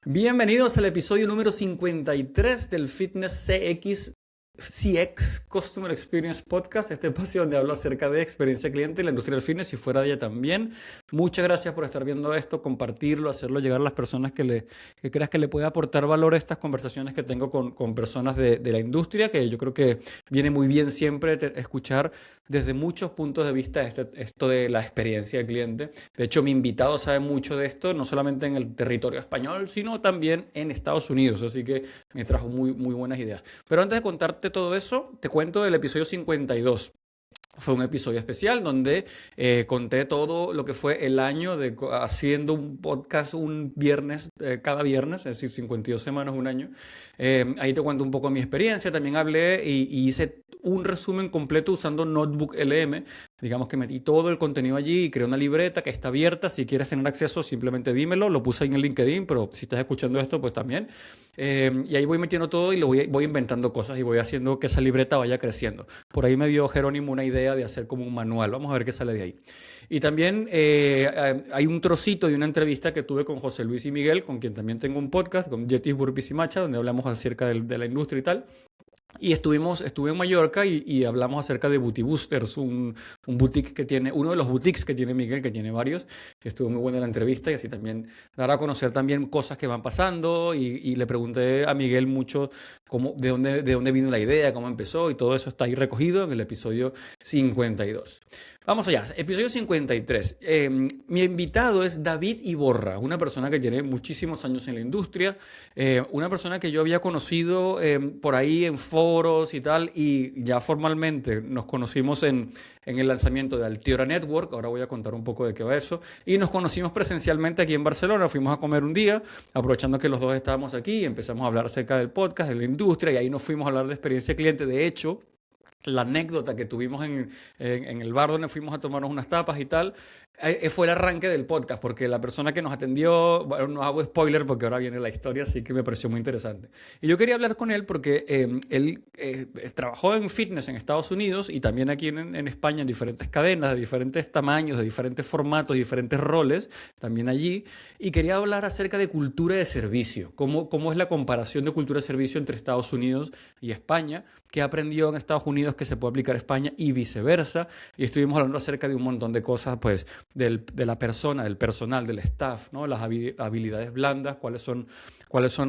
Bienvenidos al episodio número 53 del Fitness CX Customer Experience Podcast, este espacio donde hablo acerca de experiencia cliente y la industria del fitness y fuera de ella también. Muchas gracias por estar viendo esto, compartirlo, hacerlo llegar a las personas que creas que le puede aportar valor a estas conversaciones que tengo con personas de la industria, que yo creo que viene muy bien siempre escuchar desde muchos puntos de vista esto de la experiencia del cliente. De hecho, mi invitado sabe mucho de esto, no solamente en el territorio español, sino también en Estados Unidos, así que me trajo muy buenas ideas. Pero antes de contarte todo eso, te cuento del episodio 52. Fue un episodio especial donde conté todo lo que fue el año haciendo un podcast un viernes, cada viernes, es decir, 52 semanas, un año. Ahí te cuento un poco mi experiencia. También hablé y hice un resumen completo usando Notebook LM. Digamos que metí todo el contenido allí y creé una libreta que está abierta. Si quieres tener acceso, simplemente dímelo. Lo puse ahí en el LinkedIn, pero si estás escuchando esto, pues también. Y ahí voy metiendo todo y voy inventando cosas y voy haciendo que esa libreta vaya creciendo. Por ahí me dio Jerónimo una idea de hacer como un manual. Vamos a ver qué sale de ahí. Y también hay un trocito de una entrevista que tuve con José Luis y Miguel, con quien también tengo un podcast, con Yetis, Burpees y Matcha, donde hablamos acerca de la industria y tal. Y estuve en Mallorca y hablamos acerca de Booty Boosters, un boutique que tiene, uno de los boutiques que tiene Miguel, que tiene varios. Estuvo muy buena la entrevista y así también dar a conocer también cosas que van pasando y le pregunté a Miguel mucho de dónde vino la idea, cómo empezó y todo eso está ahí recogido en el episodio 52. Vamos allá, episodio 53. Mi invitado es David Iborra, una persona que tiene muchísimos años en la industria, una persona que yo había conocido por ahí en foros y tal, y ya formalmente nos conocimos en el lanzamiento de Altiora Network. Ahora voy a contar un poco de qué va eso. Y nos conocimos presencialmente aquí en Barcelona, fuimos a comer un día, aprovechando que los dos estábamos aquí, y empezamos a hablar acerca del podcast, de la industria, y ahí nos fuimos a hablar de experiencia cliente. De hecho, la anécdota que tuvimos en el bar donde fuimos a tomarnos unas tapas y tal, fue el arranque del podcast, porque la persona que nos atendió, bueno, no hago spoiler porque ahora viene la historia, así que me pareció muy interesante. Y yo quería hablar con él porque él trabajó en fitness en Estados Unidos y también aquí en España en diferentes cadenas, de diferentes tamaños, de diferentes formatos, diferentes roles, también allí. Y quería hablar acerca de cultura de servicio, cómo es la comparación de cultura de servicio entre Estados Unidos y España, qué aprendió en Estados Unidos que se puede aplicar a España y viceversa. Y estuvimos hablando acerca de un montón de cosas, pues, de la persona, del personal, del staff, ¿no? Las habilidades blandas, cuáles son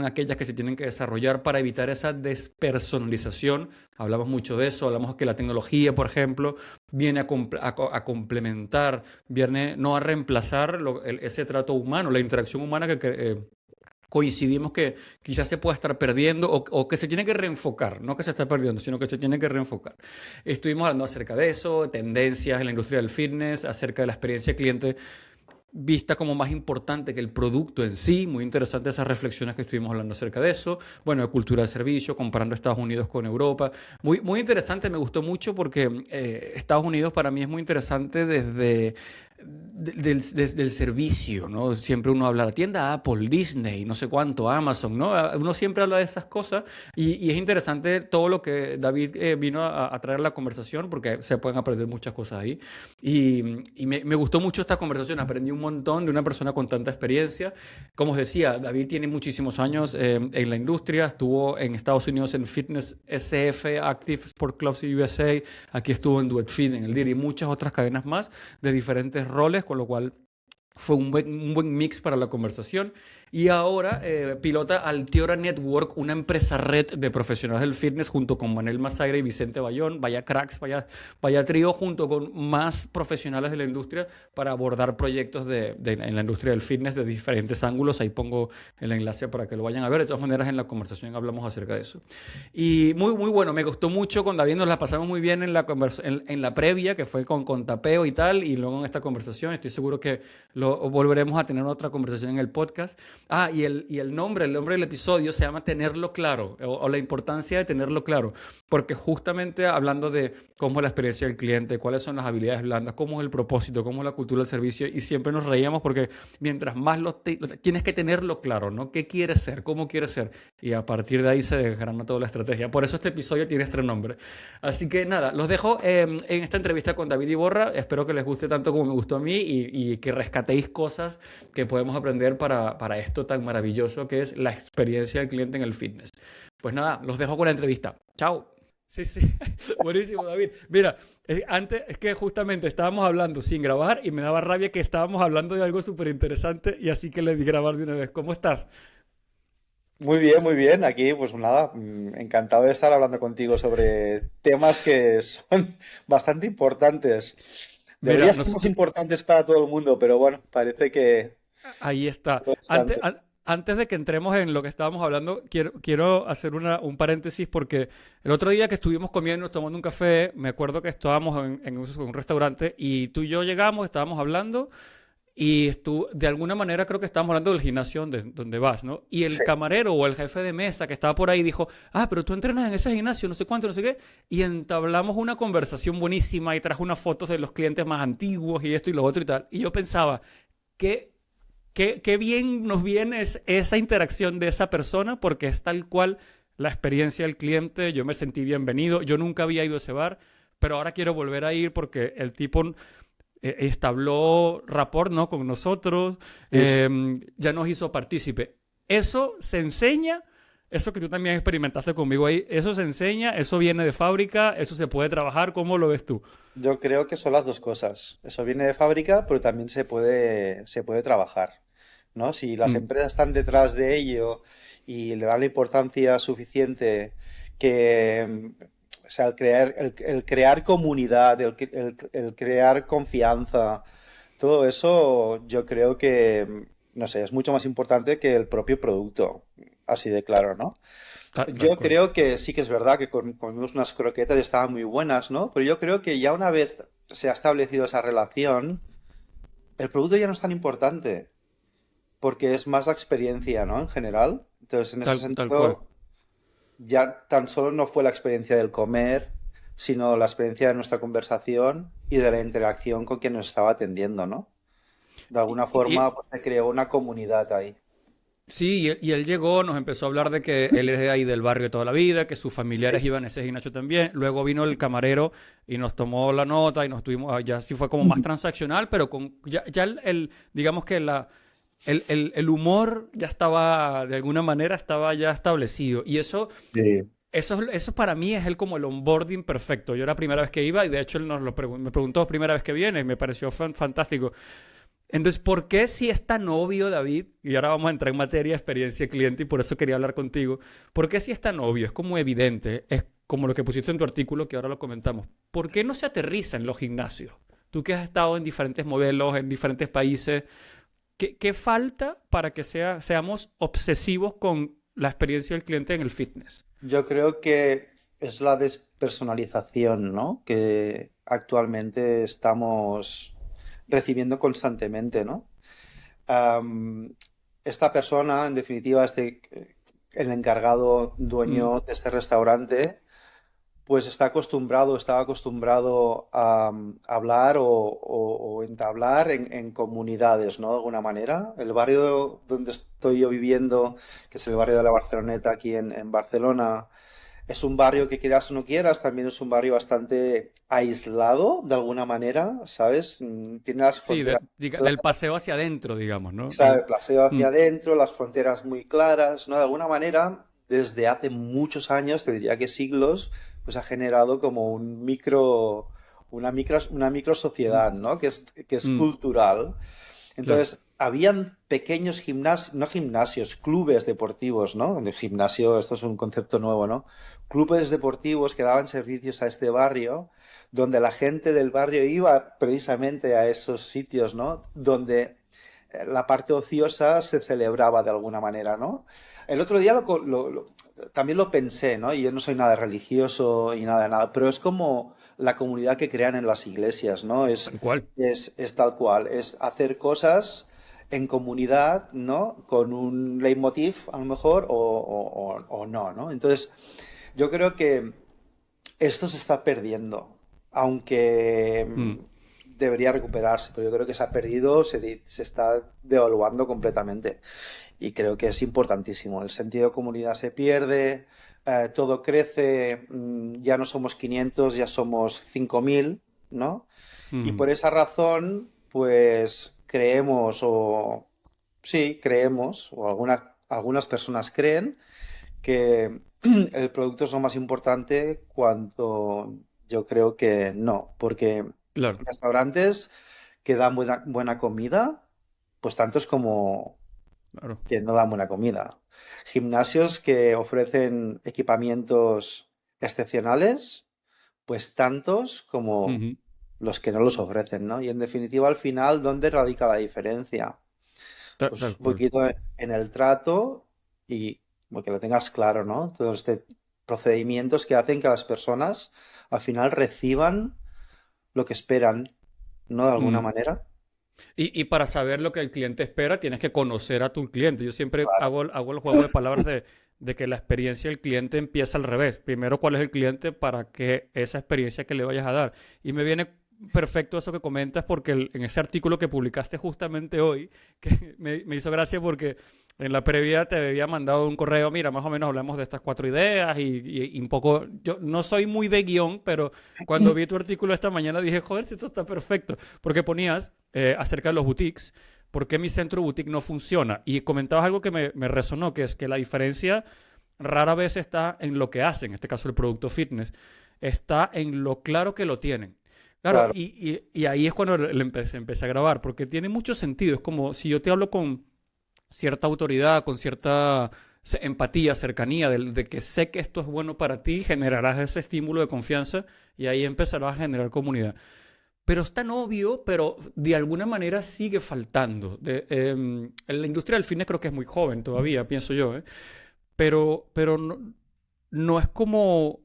aquellas que se tienen que desarrollar para evitar esa despersonalización. Hablamos mucho de eso, hablamos que la tecnología, por ejemplo, viene a complementar, viene no a reemplazar ese trato humano, la interacción humana que coincidimos que quizás se pueda estar perdiendo o que se tiene que reenfocar, no que se está perdiendo, sino que se tiene que reenfocar. Estuvimos hablando acerca de eso, tendencias en la industria del fitness, acerca de la experiencia cliente vista como más importante que el producto en sí. Muy interesante esas reflexiones que estuvimos hablando acerca de eso. Bueno, de cultura de servicio, comparando Estados Unidos con Europa. Muy interesante, me gustó mucho porque Estados Unidos para mí es muy interesante desde el servicio, ¿no? Siempre uno habla de la tienda Apple, Disney, no sé cuánto, Amazon, ¿no? Uno siempre habla de esas cosas y es interesante todo lo que David vino a traer a la conversación, porque se pueden aprender muchas cosas ahí. Y me gustó mucho esta conversación, aprendí un montón de una persona con tanta experiencia. Como os decía, David tiene muchísimos años en la industria, estuvo en Estados Unidos en Fitness SF, Active Sport Clubs USA, aquí estuvo en Duet Fit, en el DIR y muchas otras cadenas más de diferentes roles, con lo cual fue un buen mix para la conversación. Y ahora pilota Altiora Network, una empresa red de profesionales del fitness junto con Manel Masaire y Vicente Bayón. Vaya cracks, vaya trío, junto con más profesionales de la industria para abordar proyectos en la industria del fitness de diferentes ángulos. Ahí pongo el enlace para que lo vayan a ver. De todas maneras, en la conversación hablamos acerca de eso. Y muy bueno, me gustó mucho con David, nos la pasamos muy bien en la previa, que fue con tapeo y tal, y luego en esta conversación. Estoy seguro que volveremos a tener otra conversación en el podcast. Y el nombre del episodio se llama Tenerlo Claro, o la importancia de tenerlo claro, porque justamente hablando de cómo es la experiencia del cliente, cuáles son las habilidades blandas, cómo es el propósito, cómo es la cultura del servicio, y siempre nos reíamos porque mientras más tienes que tenerlo claro, ¿no? ¿Qué quieres ser? ¿Cómo quieres ser? Y a partir de ahí se desgrana toda la estrategia. Por eso este episodio tiene este nombre. Así que nada, los dejo en esta entrevista con David Iborra. Espero que les guste tanto como me gustó a mí y que rescatéis cosas que podemos aprender para esto tan maravilloso que es la experiencia del cliente en el fitness. Pues nada, los dejo con la entrevista. Chao. Sí, sí, buenísimo, David. Mira, antes es que justamente estábamos hablando sin grabar y me daba rabia que estábamos hablando de algo súper interesante y así que le di grabar de una vez. ¿Cómo estás? Muy bien, muy bien. Aquí, pues nada, encantado de estar hablando contigo sobre temas que son bastante importantes. Mira, Deberían ser más importantes para todo el mundo, pero bueno, parece que ahí está. no es tanto. Antes de que entremos en lo que estábamos hablando, quiero hacer un paréntesis porque el otro día que estuvimos comiendo, tomando un café, me acuerdo que estábamos en un restaurante y tú y yo llegamos, estábamos hablando y de alguna manera creo que estábamos hablando del gimnasio donde vas, ¿no? Y el Sí. camarero o el jefe de mesa que estaba por ahí dijo, pero tú entrenas en ese gimnasio, no sé cuánto, no sé qué, y entablamos una conversación buenísima y trajo unas fotos de los clientes más antiguos y esto y lo otro y tal. Y yo pensaba, ¿qué qué bien nos viene esa interacción de esa persona porque es tal cual la experiencia del cliente. Yo me sentí bienvenido. Yo nunca había ido a ese bar, pero ahora quiero volver a ir porque el tipo establó rapport, ¿no? Con nosotros, Sí. ya nos hizo partícipe. Eso se enseña, eso que tú también experimentaste conmigo ahí, eso se enseña, eso viene de fábrica, eso se puede trabajar. ¿Cómo lo ves tú? Yo creo que son las dos cosas. Eso viene de fábrica, pero también se puede trabajar, ¿no? Si las Mm, empresas están detrás de ello y le dan la importancia suficiente que, o sea, el crear comunidad, el crear confianza, todo eso yo creo que, no sé, es mucho más importante que el propio producto, así de claro, ¿no? tal Yo cual. creo que sí que es verdad que comimos unas croquetas y estaban muy buenas, ¿no? Pero yo creo que ya una vez se ha establecido esa relación, el producto ya no es tan importante, porque es más la experiencia, ¿no? En general. Entonces, en ese Tal cual. sentido, ya tan solo no fue la experiencia del comer, sino la experiencia de nuestra conversación y de la interacción con quien nos estaba atendiendo, ¿no? De Y, alguna y- forma, pues se creó una comunidad ahí. Sí, y él llegó, nos empezó a hablar de que él es de ahí del barrio de toda la vida, que sus familiares Sí. iban a ese gimnasio también. Luego vino el camarero y nos tomó la nota y nos tuvimos, ya sí fue como más transaccional, pero ya digamos que el humor ya estaba, de alguna manera, estaba ya establecido. Y Sí. eso para mí es como el onboarding perfecto. Yo era la primera vez que iba y de hecho él me preguntó primera vez que viene y me pareció fantástico. Entonces, ¿por qué si es tan obvio, David? Y ahora vamos a entrar en materia de experiencia cliente y por eso quería hablar contigo. ¿Por qué si es tan obvio? Es como evidente, es como lo que pusiste en tu artículo que ahora lo comentamos. ¿Por qué no se aterriza en los gimnasios? Tú que has estado en diferentes modelos, en diferentes países, ¿qué falta para que seamos obsesivos con la experiencia del cliente en el fitness? Yo creo que es la despersonalización, ¿no? Que actualmente estamos recibiendo constantemente, ¿no? Am, Esta persona, en definitiva, el encargado Mm, dueño de este restaurante, pues estaba acostumbrado a hablar o entablar en comunidades, ¿no? De alguna manera. El barrio donde estoy yo viviendo, que es el barrio de la Barceloneta aquí en Barcelona, es un barrio que quieras o no quieras, también es un barrio bastante aislado de alguna manera, ¿sabes? Tiene las sí, fronteras del paseo hacia adentro, digamos, ¿no? ¿sabes? Paseo Mm, hacia adentro, las fronteras muy claras, ¿no? De alguna manera, desde hace muchos años, te diría que siglos, pues ha generado como una micro mm, sociedad, ¿no? Que es mm, cultural. claro. Entonces, habían pequeños gimnasios, no gimnasios, clubes deportivos, ¿no? El gimnasio, esto es un concepto nuevo, ¿no? Clubes deportivos que daban servicios a este barrio, donde la gente del barrio iba precisamente a esos sitios, ¿no? Donde la parte ociosa se celebraba de alguna manera, ¿no? El otro día también lo pensé, ¿no? Y yo no soy nada religioso y nada, nada, pero es como la comunidad que crean en las iglesias, ¿no? Tal cual. Es tal cual, es hacer cosas en comunidad, ¿no? Con un leitmotiv, a lo mejor, o no, ¿no? Entonces, yo creo que esto se está perdiendo, aunque Mm, debería recuperarse, pero yo creo que se ha perdido, se está devaluando completamente. Y creo que es importantísimo. El sentido de comunidad se pierde, todo crece, ya no somos 500, ya somos 5.000, ¿no? Y mm, por esa razón, pues creemos, o sí, creemos, o algunas personas creen que el producto es lo más importante cuando yo creo que no, porque claro. restaurantes que dan buena comida, pues tantos como Claro. que no dan buena comida. Gimnasios que ofrecen equipamientos excepcionales, pues tantos como Ujú. los que no los ofrecen, ¿no? Y en definitiva, al final, ¿dónde radica la diferencia? Pues Tal un cual. poquito en el trato y que lo tengas claro, ¿no? Todos estos procedimientos que hacen que las personas al final reciban lo que esperan, ¿no? De alguna Mm. manera. Y para saber lo que el cliente espera, tienes que conocer a tu cliente. Yo siempre Claro. hago el juego de palabras de que la experiencia del cliente empieza al revés. Primero, ¿cuál es el cliente para que esa experiencia que le vayas a dar? Y me viene perfecto eso que comentas porque en ese artículo que publicaste justamente hoy, que me hizo gracia porque en la previa te había mandado un correo, mira, más o menos hablamos de estas 4 ideas y un poco, yo no soy muy de guión, pero cuando vi tu artículo esta mañana dije, joder, si esto está perfecto, porque ponías acerca de los boutiques, ¿por qué mi centro boutique no funciona? Y comentabas algo que me resonó, que es que la diferencia rara vez está en lo que hacen, en este caso el producto fitness, está en lo claro que lo tienen. Claro, Claro. y ahí es cuando empecé a grabar, porque tiene mucho sentido. Es como si yo te hablo con cierta autoridad, con cierta empatía, cercanía, de que sé que esto es bueno para ti, generarás ese estímulo de confianza y ahí empezarás a generar comunidad. Pero es tan obvio, pero de alguna manera sigue faltando. En la industria del fitness creo que es muy joven todavía, pienso yo, ¿eh? Pero no, no es como,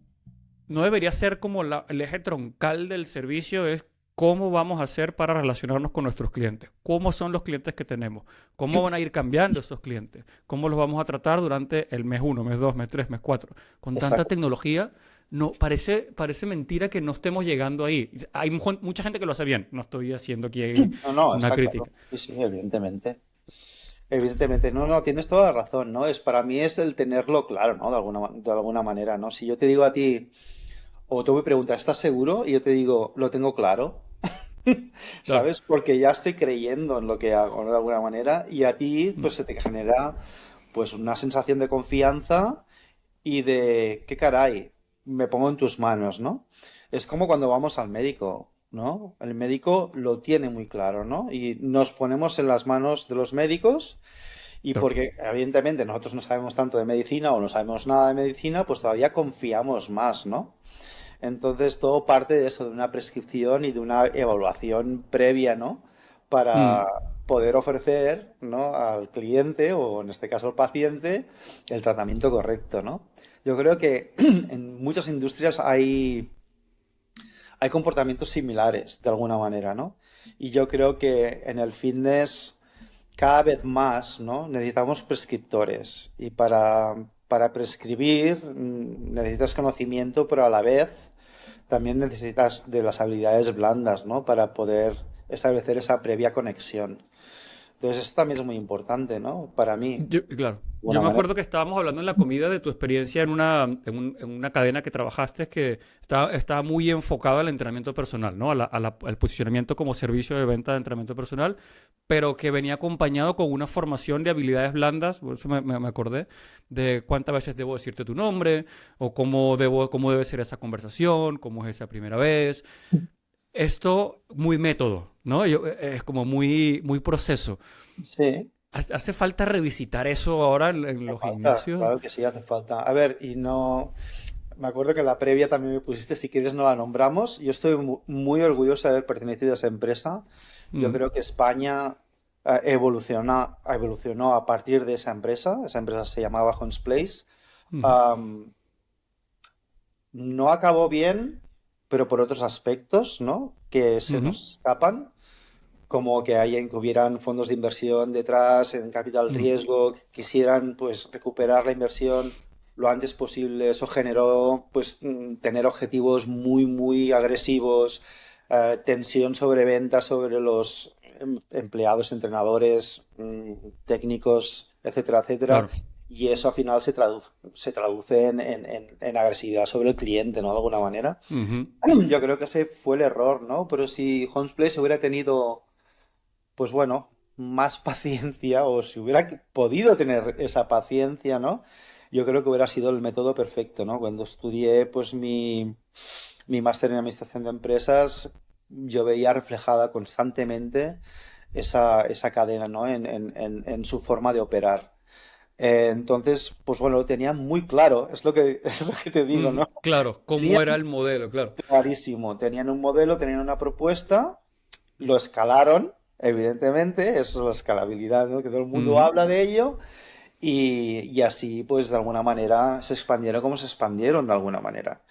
no debería ser como el eje troncal del servicio, es cómo vamos a hacer para relacionarnos con nuestros clientes, cómo son los clientes que tenemos, cómo van a ir cambiando esos clientes, cómo los vamos a tratar durante el mes uno, mes 2, mes 3, mes 4. Con tanta Exacto. tecnología, no, parece mentira que no estemos llegando ahí. Hay mucha gente que lo hace bien, no estoy haciendo aquí No, no, una está crítica. claro. Sí, sí, evidentemente. Evidentemente, no, no, tienes toda la razón, ¿no? Para mí es el tenerlo claro, ¿no? De alguna manera, ¿no? Si yo te digo a ti, o tú me preguntas, ¿estás seguro? Y yo te digo, lo tengo claro, Claro. ¿sabes? Porque ya estoy creyendo en lo que hago, ¿no? De alguna manera, y a ti, Mm, pues se te genera, pues, una sensación de confianza y de, ¿qué caray? Me pongo en tus manos, ¿no? Es como cuando vamos al médico, ¿no? El médico lo tiene muy claro, ¿no? Y nos ponemos en las manos de los médicos y claro. porque evidentemente nosotros no sabemos tanto de medicina o no sabemos nada de medicina, pues todavía confiamos más, ¿no? Entonces todo parte de eso, de una prescripción y de una evaluación previa, ¿no? Para Mm, poder ofrecer, ¿no? Al cliente o en este caso al paciente el tratamiento correcto, ¿no? Yo creo que en muchas industrias hay comportamientos similares de alguna manera, ¿no? Y yo creo que en el fitness cada vez más, ¿no? Necesitamos prescriptores y para prescribir necesitas conocimiento, pero a la vez también necesitas de las habilidades blandas, ¿no? Para poder establecer esa previa conexión. Entonces, eso también es muy importante, ¿no? Para mí, de Claro. Yo alguna me manera. acuerdo que estábamos hablando en la comida de tu experiencia en una cadena que trabajaste que estaba muy enfocada al entrenamiento personal, ¿no? Al posicionamiento como servicio de venta de entrenamiento personal, pero que venía acompañado con una formación de habilidades blandas, por eso me acordé, de cuántas veces debo decirte tu nombre, o cómo debe ser esa conversación, cómo es esa primera vez. Esto muy método, ¿no? Es como muy proceso. Sí, ¿Hace falta revisitar eso ahora en hace los falta, gimnasios? claro que sí, hace falta. A ver, y no. Me acuerdo que en la previa también me pusiste, si quieres no la nombramos. Yo estoy muy orgulloso de haber pertenecido a esa empresa. Yo Mm, creo que España evolucionó a partir de esa empresa. Esa empresa se llamaba Hunts Place. ujú, Am, no acabó bien, pero por otros aspectos, ¿no? Que se Ujú, nos escapan, como que hubieran fondos de inversión detrás, en capital mm, riesgo, que quisieran pues recuperar la inversión lo antes posible. Eso generó pues tener objetivos muy agresivos, tensión sobre ventas sobre los empleados, entrenadores, técnicos, etcétera, etcétera. claro. Y eso al final se traduce en agresividad sobre el cliente, ¿no? De alguna manera. Ujú, Yo creo que ese fue el error, ¿no? Pero si Homeplace hubiera tenido, pues bueno, más paciencia, o si hubiera podido tener esa paciencia, ¿no? Yo creo que hubiera sido el método perfecto, ¿no? Cuando estudié pues mi máster en administración de empresas, yo veía reflejada constantemente esa cadena, ¿no? En su forma de operar. Entonces, pues bueno, lo tenía muy claro, es lo que, es lo que te digo, ujú, ¿no? claro, cómo era el modelo, claro. Clarísimo, tenían un modelo, tenían una propuesta, lo escalaron, evidentemente, eso es la escalabilidad, ¿no? Que todo el mundo Ujú, habla de ello, y así, pues de alguna manera, se expandieron como se expandieron de alguna manera.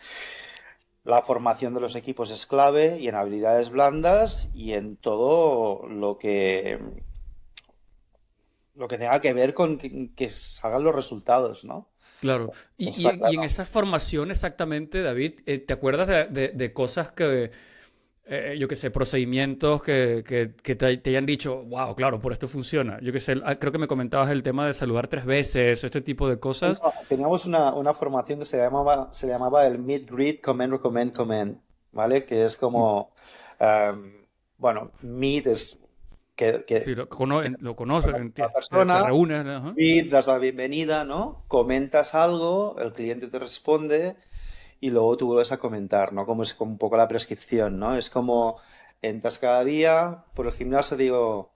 La formación de los equipos es clave y en habilidades blandas y en todo lo que tenga que ver con que salgan los resultados, ¿no? claro. Y, Está y en claro. esa formación exactamente, David, ¿te acuerdas de cosas que, yo qué sé, procedimientos que te hayan dicho, wow, claro, por esto funciona? Yo qué sé, creo que me comentabas el tema de saludar 3 veces, este tipo de Sí, cosas. no, teníamos una formación que se llamaba el Meet, Greet, Comment, Recommend, Comment, ¿vale? Que es Mm, como, bueno, Meet es sí, que lo conoces, la te persona, reúnes, ajá. Greet, das la bienvenida, ¿no? Comentas algo, el cliente te responde y luego tú vuelves a comentar, ¿no? Como es como un poco la prescripción, ¿no? Es como entras cada día por el gimnasio, digo,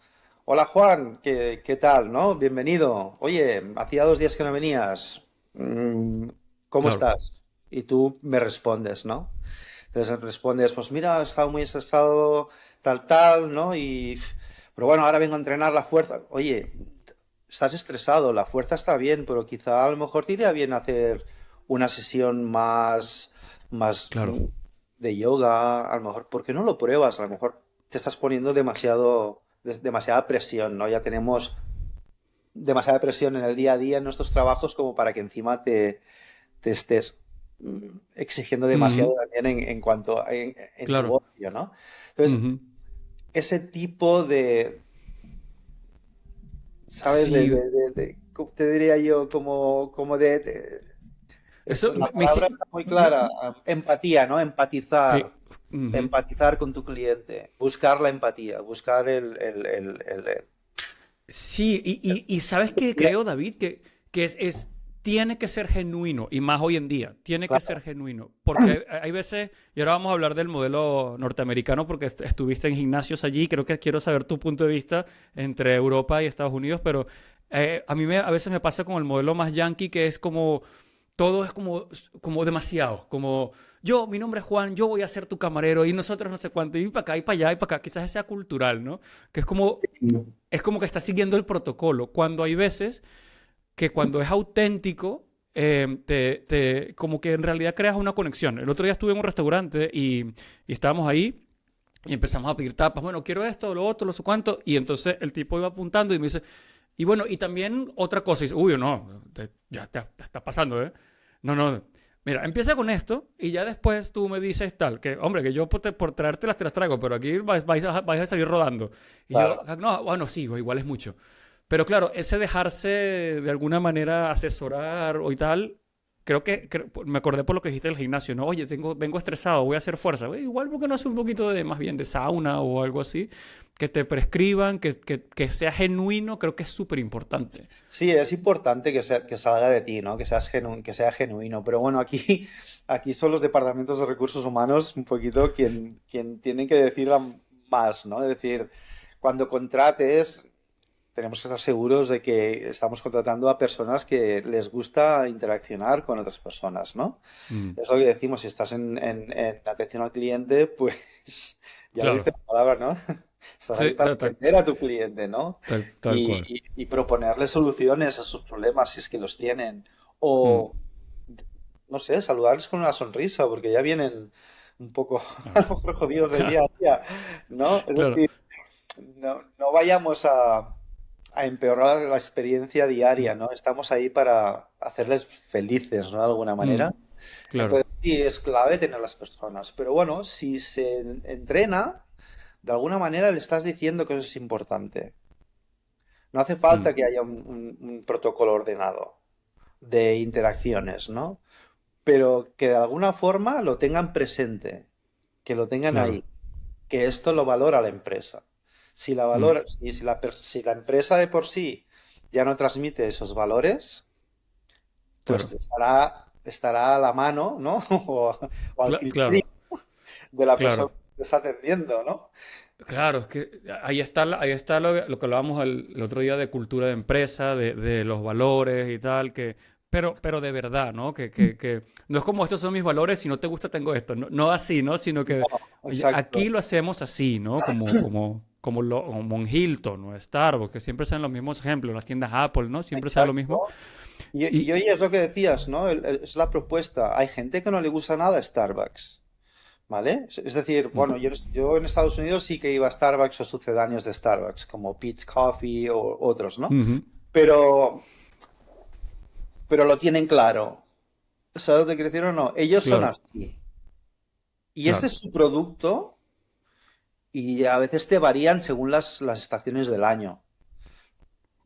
hola Juan, ¿qué tal, no? Bienvenido. Oye, hacía 2 días que no venías. ¿Cómo Claro. estás? Y tú me respondes, ¿no? Entonces respondes, pues mira, he estado muy estresado, tal, ¿no? Pero bueno, ahora vengo a entrenar la fuerza. Oye, estás estresado, la fuerza está bien, pero quizá a lo mejor te iría bien hacer una sesión más Claro. de yoga, a lo mejor, ¿por qué no lo pruebas? A lo mejor te estás poniendo demasiada presión, ¿no? Ya tenemos demasiada presión en el día a día en nuestros trabajos como para que encima te estés exigiendo demasiado Ujú, también en cuanto en tu claro. ocio, ¿no? Entonces, Ujú. ese tipo de, ¿sabes? Sí, ¿Cómo te diría yo? Como eso la palabra está muy clara. Empatía, ¿no? sí. Empatizar. Ujú. Empatizar con tu cliente. Buscar la empatía. Buscar Sí, y ¿sabes qué creo, David? Que tiene que ser genuino, y más hoy en día, tiene que ser Claro. genuino, porque hay veces, y ahora vamos a hablar del modelo norteamericano, porque estuviste en gimnasios allí, creo que quiero saber tu punto de vista entre Europa y Estados Unidos, pero a mí a veces me pasa con el modelo más yankee, que es como, todo es como demasiado, como yo, mi nombre es Juan, yo voy a ser tu camarero, y nosotros no sé cuánto, y para acá, y para allá, y para acá, quizás sea cultural, ¿no? Que es como que está siguiendo el protocolo, cuando hay veces que cuando es auténtico, como que en realidad creas una conexión. El otro día estuve en un restaurante y estábamos ahí y empezamos a pedir tapas. Bueno, quiero esto, lo otro, lo sé cuánto. Y entonces el tipo iba apuntando y me dice, y bueno, y también otra cosa. Y dice, uy, no, ya te está pasando, ¿eh? No, no. Mira, empieza con esto y ya después tú me dices tal, que hombre, que yo por traértelas te las traigo, pero aquí vais a salir rodando. Y yo, Claro. no, bueno, sí, igual es mucho. Pero claro, ese dejarse de alguna manera asesorar o y tal, creo que me acordé por lo que dijiste del gimnasio, ¿no? Oye, vengo estresado, voy a hacer fuerza. Igual porque no hace un poquito de más bien de sauna o algo así, que te prescriban, que sea genuino, creo que es súper importante. Sí, es importante que salga de ti, ¿no? Que sea genuino. Pero bueno, aquí, aquí son los departamentos de recursos humanos un poquito quien tienen que decir más, ¿no? Es decir, cuando contrates, tenemos que estar seguros de que estamos contratando a personas que les gusta interaccionar con otras personas, ¿no? Mm, Es lo que decimos, si estás en atención al cliente, pues ya lo dice claro. la palabra, ¿no? Estás Sí, ahí para atender a tu cliente, ¿no? tal cual. Y proponerle soluciones a sus problemas si es que los tienen. Mm, O, no sé, saludarles con una sonrisa, porque ya vienen. un poco a Ah, lo mejor jodidos del día claro, a día, ¿no? Es claro. decir, no vayamos a empeorar la experiencia Mm, diaria, ¿no? Estamos ahí para hacerles felices, ¿no? De alguna mm, manera. claro. Entonces, sí, es clave tener las personas. Pero bueno, si se entrena, de alguna manera le estás diciendo que eso es importante. No hace Mm, falta que haya un protocolo ordenado de interacciones, ¿no? Pero que de alguna forma lo tengan presente, que lo tengan claro. ahí, que esto lo valora la empresa. Si la Mm, valora, si la empresa de por sí ya no transmite esos valores, pues claro. estará a la mano, ¿no? O al criterio Claro, de la persona claro. que está atendiendo, ¿no? Claro, es que ahí está lo que hablábamos el otro día de cultura de empresa, de los valores y tal, pero de verdad, ¿no? Que no es como estos son mis valores, si no te gusta tengo esto. No, no así, ¿no? Sino que No, oye, aquí exacto, lo hacemos así, ¿no? Como en Hilton o Starbucks, que siempre sean los mismos ejemplos, las tiendas Apple, ¿no? Siempre sea lo mismo. exacto. Y Y, oye, es lo que decías, ¿no? Es la propuesta. Hay gente que no le gusta nada Starbucks. ¿Vale? Es decir, mm, bueno, yo en Estados Unidos sí que iba a Starbucks o sucedáneos de Starbucks, como Peet's Coffee o otros, ¿no? ujú, Pero, pero lo tienen claro. ¿Sabes lo que quiero decir o no? Ellos son claro, así. Y ese claro, es su producto y a veces te varían según las estaciones del año.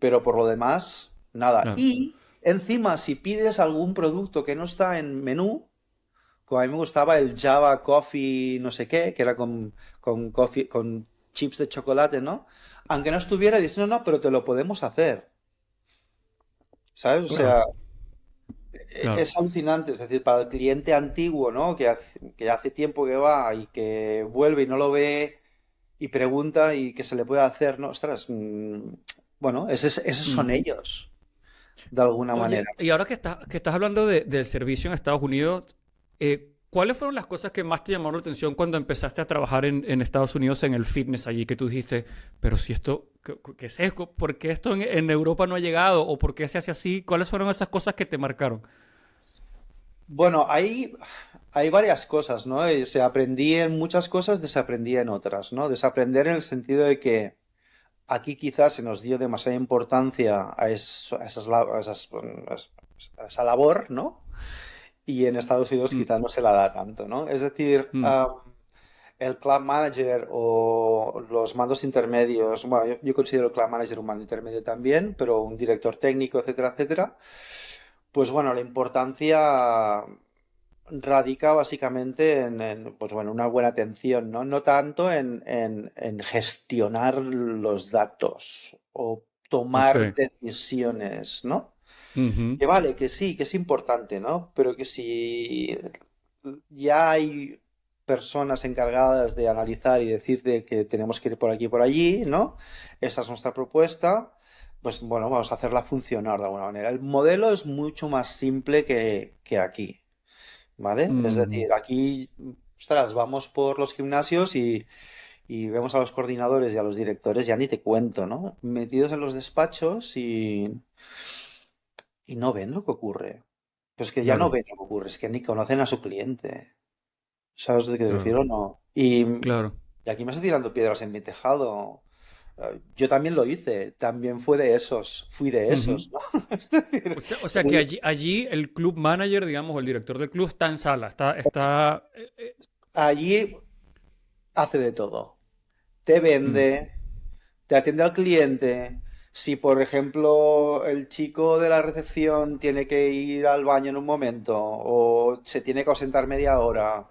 Pero por lo demás, nada. claro. Y encima, si pides algún producto que no está en menú, como a mí me gustaba el Java Coffee no sé qué, que era con chips de chocolate, ¿no? Aunque no estuviera, dices, no, no, pero te lo podemos hacer, ¿sabes? O Claro, sea, claro. es alucinante, es decir, para el cliente antiguo, ¿no? Que hace tiempo que va y que vuelve y no lo ve y pregunta y que se le puede hacer, ¿no? Ostras, bueno, esos son Mm. ellos, de alguna manera. Oye, y ahora que estás hablando del servicio en Estados Unidos, ¿cuáles fueron las cosas que más te llamaron la atención cuando empezaste a trabajar en Estados Unidos en el fitness allí? Que tú dijiste, pero si esto, ¿qué es esto? ¿Por qué esto en Europa no ha llegado? ¿O por qué se hace así? ¿Cuáles fueron esas cosas que te marcaron? Bueno, hay varias cosas, ¿no? O sea, aprendí en muchas cosas, desaprendí en otras, ¿no? Desaprender en el sentido de que aquí quizás se nos dio demasiada importancia a esa labor, ¿no? Y en Estados Unidos Mm, quizás no se la da tanto, ¿no? Es decir, mm, el club manager o los mandos intermedios, bueno, yo considero el club manager un mando intermedio también, pero un director técnico, etcétera, etcétera, pues bueno, la importancia radica básicamente pues bueno, una buena atención, ¿no? No tanto en gestionar los datos o ok. tomar decisiones, ¿no? Ujú, Que vale, que sí, que es importante, ¿no? Pero que si ya hay personas encargadas de analizar y decirte que tenemos que ir por aquí y por allí, ¿no? Esa es nuestra propuesta, pues bueno, vamos a hacerla funcionar de alguna manera. El modelo es mucho más simple que aquí. ¿Vale? Es mm, decir, aquí, ostras, vamos por los gimnasios y vemos a los coordinadores y a los directores, ya ni te cuento, ¿no? Metidos en los despachos y no ven lo que ocurre. Pues que ya no claro, ven lo que ocurre, es que ni conocen a su cliente. ¿Sabes de qué te claro, refiero? No. Y claro. aquí me está tirando piedras en mi tejado. Yo también lo hice, también fui de Ujú. esos, ¿no? Es decir, O sea que allí el club manager, digamos, o el director del club está en sala, allí hace de todo. Te mm, vende, te atiende al cliente. Si, por ejemplo, el chico de la recepción tiene que ir al baño en un momento o se tiene que ausentar media hora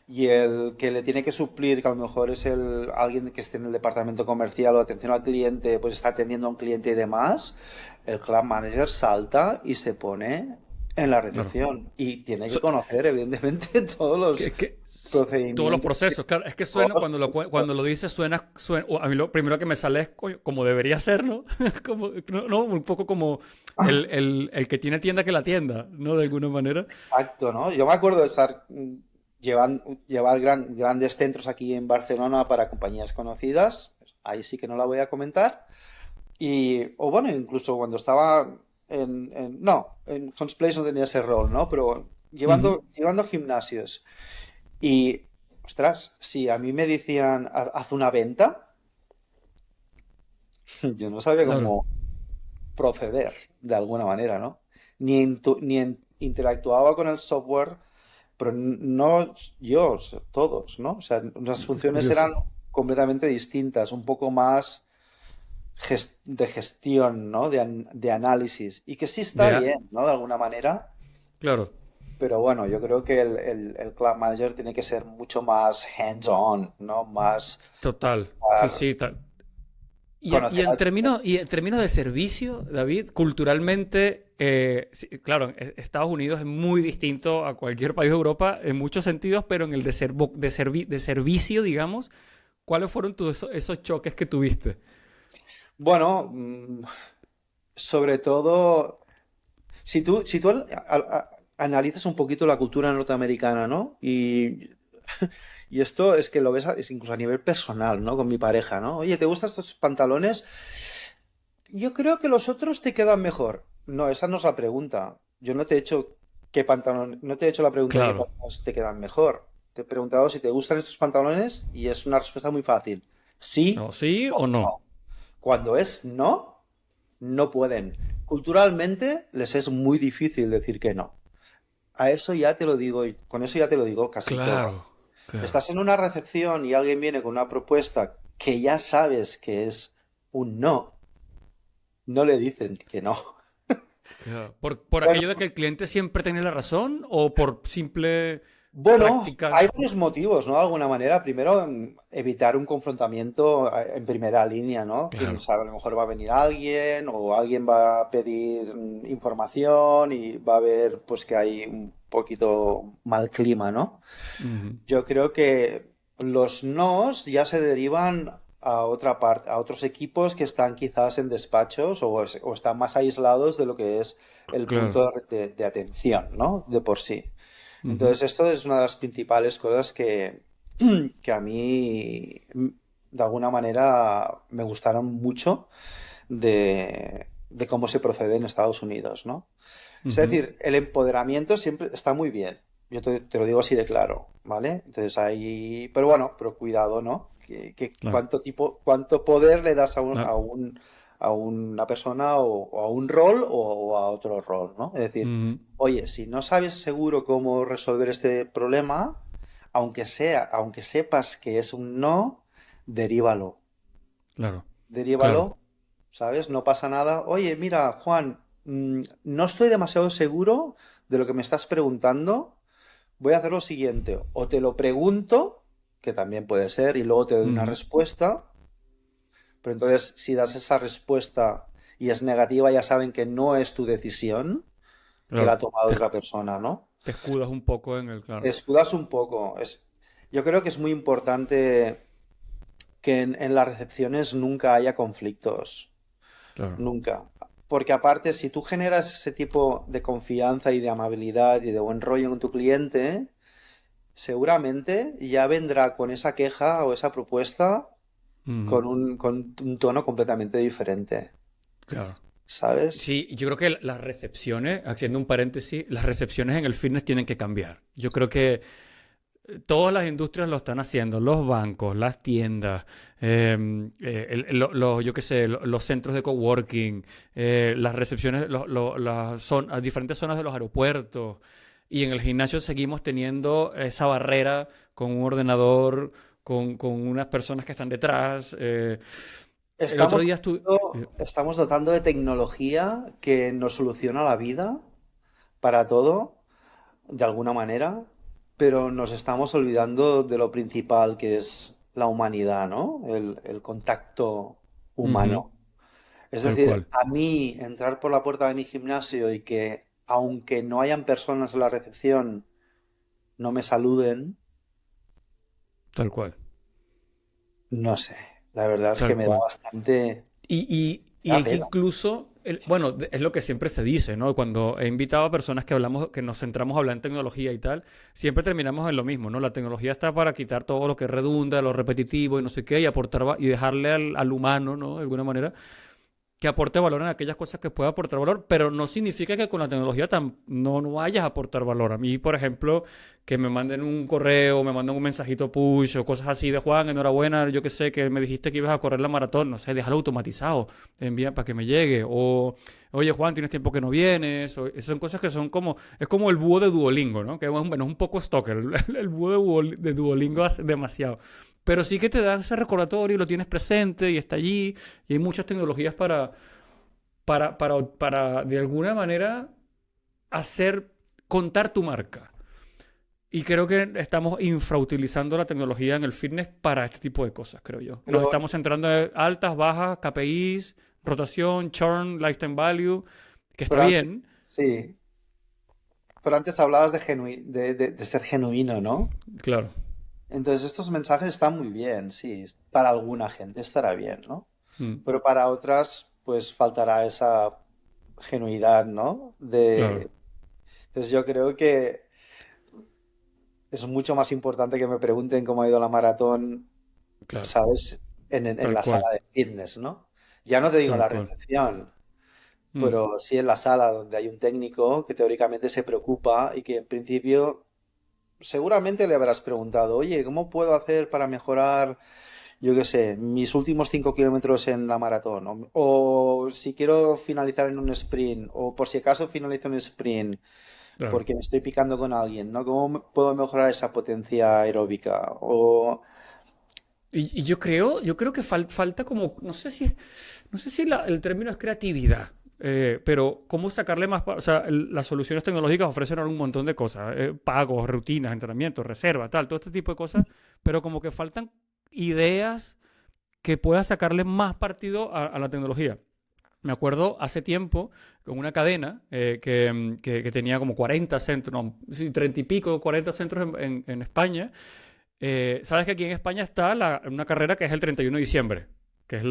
y el que le tiene que suplir, que a lo mejor es alguien que esté en el departamento comercial o atención al cliente, pues está atendiendo a un cliente y demás, el club manager salta y se pone en la claro. recepción y tiene que So- conocer, evidentemente, todos los todos los procedimientos. procesos, claro, es que Todos suena, los cuando lo procesos. dices, o a mí lo primero que me sale es coño, como debería ser, ¿no? Como, no, no, un poco como el que tiene tienda que la tienda, ¿no? De alguna manera. Exacto, ¿no? Yo me acuerdo de estar llevar grandes centros aquí en Barcelona para compañías conocidas. Ahí sí que no la voy a comentar. O bueno, incluso cuando estaba no, en Honsplace no tenía ese rol, ¿no? Pero Ujú, llevando gimnasios. Y ostras, si a mí me decían, haz una venta, yo no sabía Claro. cómo proceder de alguna manera, ¿no? Ni interactuaba con el software, pero no yo, todos, ¿no? O sea, las Qué funciones curioso. eran completamente distintas, un poco más de gestión, ¿no? De análisis. Y que sí está De, bien, ¿no? De alguna manera. claro, Pero bueno, yo creo que el Cloud Manager tiene que ser mucho más hands-on, ¿no? Más total. Sí, estar, sí, tal. conocer al Y en términos de servicio, David, culturalmente, sí, claro, Estados Unidos es muy distinto a cualquier país de Europa en muchos sentidos, pero en el de servicio, digamos, ¿cuáles fueron esos choques que tuviste? Bueno, sobre todo, si tú analizas un poquito la cultura norteamericana, ¿no? Y esto es que lo ves es incluso a nivel personal, ¿no? Con mi pareja, ¿no? Oye, ¿te gustan estos pantalones? Yo creo que los otros te quedan mejor. No, esa no es la pregunta. Yo no te he hecho qué pantalón, no te he hecho la pregunta de qué Claro. pantalones te quedan mejor. Te he preguntado si te gustan estos pantalones y es una respuesta muy fácil. Sí ¿O sí o o no? no. Cuando es no, no pueden. Culturalmente les es muy difícil decir que no. A eso ya te lo digo, con eso ya te lo digo casi todo. Claro, claro, Estás en una recepción y alguien viene con una propuesta que ya sabes que es un no, no le dicen que no. claro. ¿Por Bueno, aquello de que el cliente siempre tiene la razón o por simple bueno, práctica? hay varios motivos, ¿no? De alguna manera. Primero, evitar un confrontamiento en primera línea, ¿no? Quién Claro. sabe, a lo mejor va a venir alguien o alguien va a pedir información y va a haber, pues, que hay un poquito mal clima, ¿no? Ujú. Yo creo que los nos ya se derivan a otra parte, a otros equipos que están quizás en despachos o están más aislados de lo que es el Claro. punto de atención, ¿no? De por sí. Ujú. Entonces, esto es una de las principales cosas que a mí, de alguna manera, me gustaron mucho de cómo se procede en Estados Unidos, ¿no? Es Ujú. decir, el empoderamiento siempre está muy bien. Yo te lo digo así de claro, ¿vale? Entonces ahí, pero bueno, pero cuidado, ¿no? Claro. Cuánto poder le das Ah, a una persona o a un rol o a otro rol, ¿no? Es decir, ujú. oye, si no sabes seguro cómo resolver este problema, aunque sepas que es un no, derívalo. Claro. Claro. Derívalo, ¿sabes? No pasa nada. Oye, mira, Juan, no estoy demasiado seguro de lo que me estás preguntando. Voy a hacer lo siguiente. O te lo pregunto, que también puede ser, y luego te doy una Ujú. respuesta. Pero entonces, si das esa respuesta y es negativa, ya saben que no es tu decisión, que la Claro. ha tomado otra persona, ¿no? Te escudas un poco en el Te claro. escudas un poco. Yo creo que es muy importante que en las recepciones nunca haya conflictos. Claro. Nunca. Porque aparte, si tú generas ese tipo de confianza y de amabilidad y de buen rollo con tu cliente, seguramente ya vendrá con esa queja o esa propuesta Ujú. con un tono completamente diferente. Claro. ¿Sabes? Sí, yo creo que las recepciones, haciendo un paréntesis, las recepciones en el fitness tienen que cambiar. Yo creo que todas las industrias lo están haciendo, los bancos, las tiendas, yo qué sé, los centros de coworking, las recepciones, las diferentes zonas de los aeropuertos. Y en el gimnasio seguimos teniendo esa barrera con un ordenador, con unas personas que están detrás. El otro Estamos, día estuve... estamos dotando de tecnología que nos soluciona la vida para todo, de alguna manera, pero nos estamos olvidando de lo principal que es la humanidad, ¿no? El contacto Ujú, humano. Es tal decir, cual, a mí entrar por la puerta de mi gimnasio y que, aunque no hayan personas en la recepción, no me saluden, tal cual, no sé. La verdad es que tal me da cual. bastante... Y da es que pena. incluso, bueno, es lo que siempre se dice, ¿no? Cuando he invitado a personas que hablamos, que nos centramos a hablar en tecnología y tal, siempre terminamos en lo mismo, ¿no? La tecnología está para quitar todo lo que redunda, lo repetitivo y no sé qué, y aportar y dejarle al humano, ¿no? De alguna manera. que aporte valor en aquellas cosas que pueda aportar valor, pero no significa que con la tecnología no vayas a aportar valor. A mí, por ejemplo, que me manden un correo, me manden un mensajito push o cosas así de Juan, enhorabuena, yo que sé, que me dijiste que ibas a correr la maratón, no sé, déjalo automatizado, envía para que me llegue. O, oye Juan, tienes tiempo que no vienes. O, son cosas que son como, es como el búho de Duolingo, ¿no? Que bueno, es un poco stalker. El búho de Duolingo hace demasiado. Pero sí que te da ese recordatorio y lo tienes presente y está allí. Y hay muchas tecnologías para de alguna manera hacer, contar tu marca. Y creo que estamos infrautilizando la tecnología en el fitness para este tipo de cosas, creo yo. Nos Pero, estamos centrando en altas, bajas, KPIs, rotación, churn, lifetime value, que está pero antes, bien, sí, pero antes hablabas de ser genuino, ¿no? claro. Entonces estos mensajes están muy bien, sí, para alguna gente estará bien, ¿no? Mm, Pero para otras, pues faltará esa genuidad, ¿no? claro, Entonces yo creo que es mucho más importante que me pregunten cómo ha ido la maratón, claro. ¿sabes? En Tal la cual, sala de fitness, ¿no? Ya no te digo en tal la cual. recepción, Mm, pero sí en la sala donde hay un técnico que teóricamente se preocupa y que en principio seguramente le habrás preguntado, oye, ¿cómo puedo hacer para mejorar, yo qué sé, mis últimos 5 kilómetros en la maratón? O si quiero finalizar en un sprint, o por si acaso finalizo en un sprint, claro. porque me estoy picando con alguien, ¿no? ¿Cómo puedo mejorar esa potencia aeróbica? O Y yo creo que falta como, no sé si el término es creatividad, pero cómo sacarle más, o sea, las soluciones tecnológicas ofrecen ahora un montón de cosas, pagos, rutinas, entrenamientos, reserva, tal, todo este tipo de cosas, pero como que faltan ideas que puedas sacarle más partido a la tecnología. Me acuerdo hace tiempo con una cadena que tenía como 40 centros, no, sí, 30 y pico, 40 centros en España. Sabes que aquí en España está una carrera que es el 31 de diciembre, que es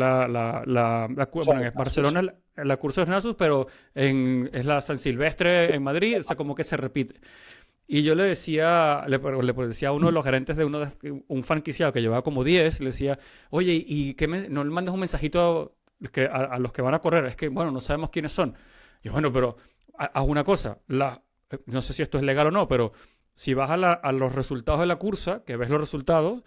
sea, bueno, los en pasos. Barcelona la curso de Nasus, pero es la San Silvestre en Madrid, o sea, como que se repite. Y yo le decía, le decía a uno de los gerentes de un franquiciado que llevaba como 10 le decía, oye, ¿y qué no le mandas un mensajito a los que van a correr? Es que, bueno, no sabemos quiénes son. Y bueno, pero haz una cosa, no sé si esto es legal o no, pero si vas a los resultados de la cursa, que ves los resultados,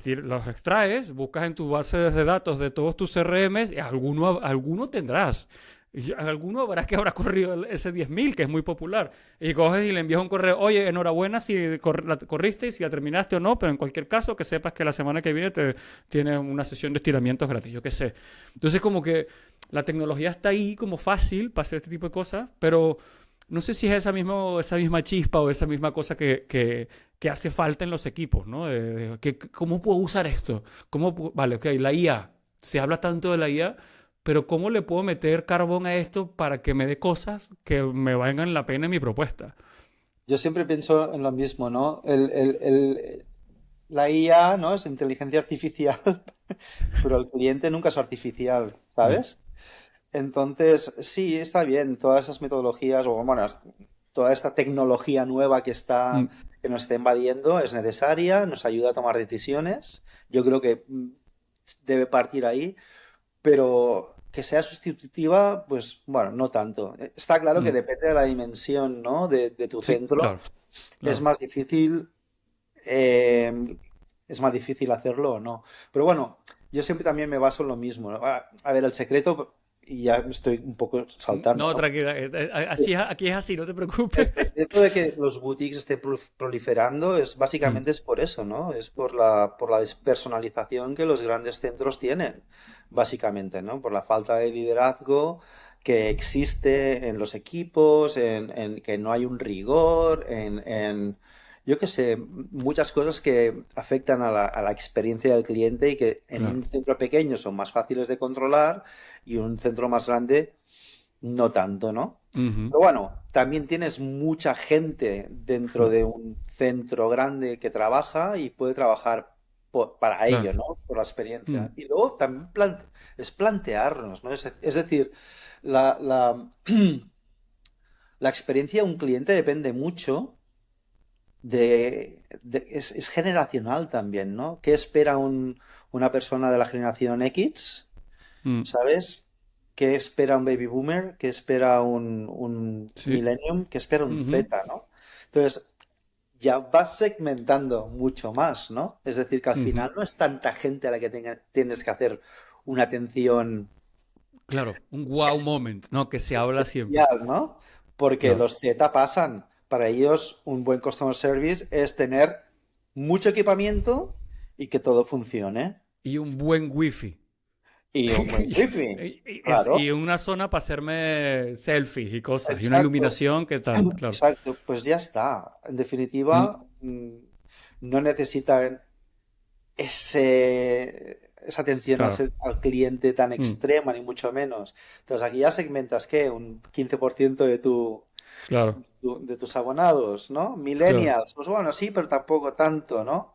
los extraes, buscas en tu base de datos de todos tus CRMs, y alguno tendrás. Y alguno habrá que habrá corrido ese 10.000 que es muy popular. Y coges y le envías un correo, oye, enhorabuena si la corriste y si la terminaste o no, pero en cualquier caso que sepas que la semana que viene tienes una sesión de estiramientos gratis, yo qué sé. Entonces como que la tecnología está ahí como fácil para hacer este tipo de cosas, pero no sé si es esa misma chispa o esa misma cosa que hace falta en los equipos, ¿no? ¿Cómo puedo usar esto? Vale, ok, la IA. Se habla tanto de la IA, pero ¿cómo le puedo meter carbón a esto para que me dé cosas que me valgan la pena en mi propuesta? Yo siempre pienso en lo mismo, ¿no? La IA, ¿no? Es inteligencia artificial, pero el cliente nunca es artificial, No. ¿sabes? Entonces, sí, está bien, todas esas metodologías, o bueno, toda esta tecnología nueva Mm, que nos está invadiendo es necesaria, nos ayuda a tomar decisiones. Yo creo que debe partir ahí, pero que sea sustitutiva, pues bueno, no tanto. Está claro que mm. depende de la dimensión, ¿no? De tu Sí, centro. claro, Es claro. más difícil, eh, es más difícil hacerlo o no. Pero bueno, yo siempre también me baso en lo mismo, ¿no? A ver, el secreto, y ya me estoy un poco saltando, No, ¿no? tranquila. Aquí es así, no te El preocupes. secreto de que los boutiques estén proliferando es Mm, básicamente es por eso, ¿no? Es por la despersonalización que los grandes centros tienen, básicamente, ¿no? Por la falta de liderazgo que existe en los equipos, en que no hay un rigor, yo qué sé, muchas cosas que afectan a la experiencia del cliente y que en claro. un centro pequeño son más fáciles de controlar y en un centro más grande no tanto, ¿no? Ujú, Pero bueno, también tienes mucha gente dentro claro. de un centro grande que trabaja y puede trabajar para Claro. ello, ¿no? Por la Mm, experiencia. Y luego también es plantearnos, ¿no? Es decir, la, la, la experiencia de un cliente depende mucho es generacional también, ¿no? ¿Qué espera una persona de la generación X? mm, ¿Sabes? qué espera un baby boomer, qué espera un Sí. millennium, qué espera un Ujú. Z, ¿no? Entonces, ya vas segmentando mucho más, ¿no? Es decir, que al Ujú. final no es tanta gente a la que tienes que hacer una atención Claro, un wow moment, ¿no? Que se habla siempre. especial, ¿no? Porque Claro. los Z pasan. Para ellos, un buen customer service es tener mucho equipamiento y que todo funcione. Y un buen wifi. Y un buen wifi, Y claro. una zona para hacerme selfies y cosas. Y una Exacto, iluminación, ¿qué tal? Claro. exacto. Pues ya está. En Mm, definitiva, no necesitan esa atención claro. al cliente tan Mm, extrema, ni mucho menos. Entonces aquí ya segmentas, ¿qué? Un 15% claro. de tus abonados, ¿no? Claro. Millennials, pues bueno, sí, pero tampoco tanto, ¿no?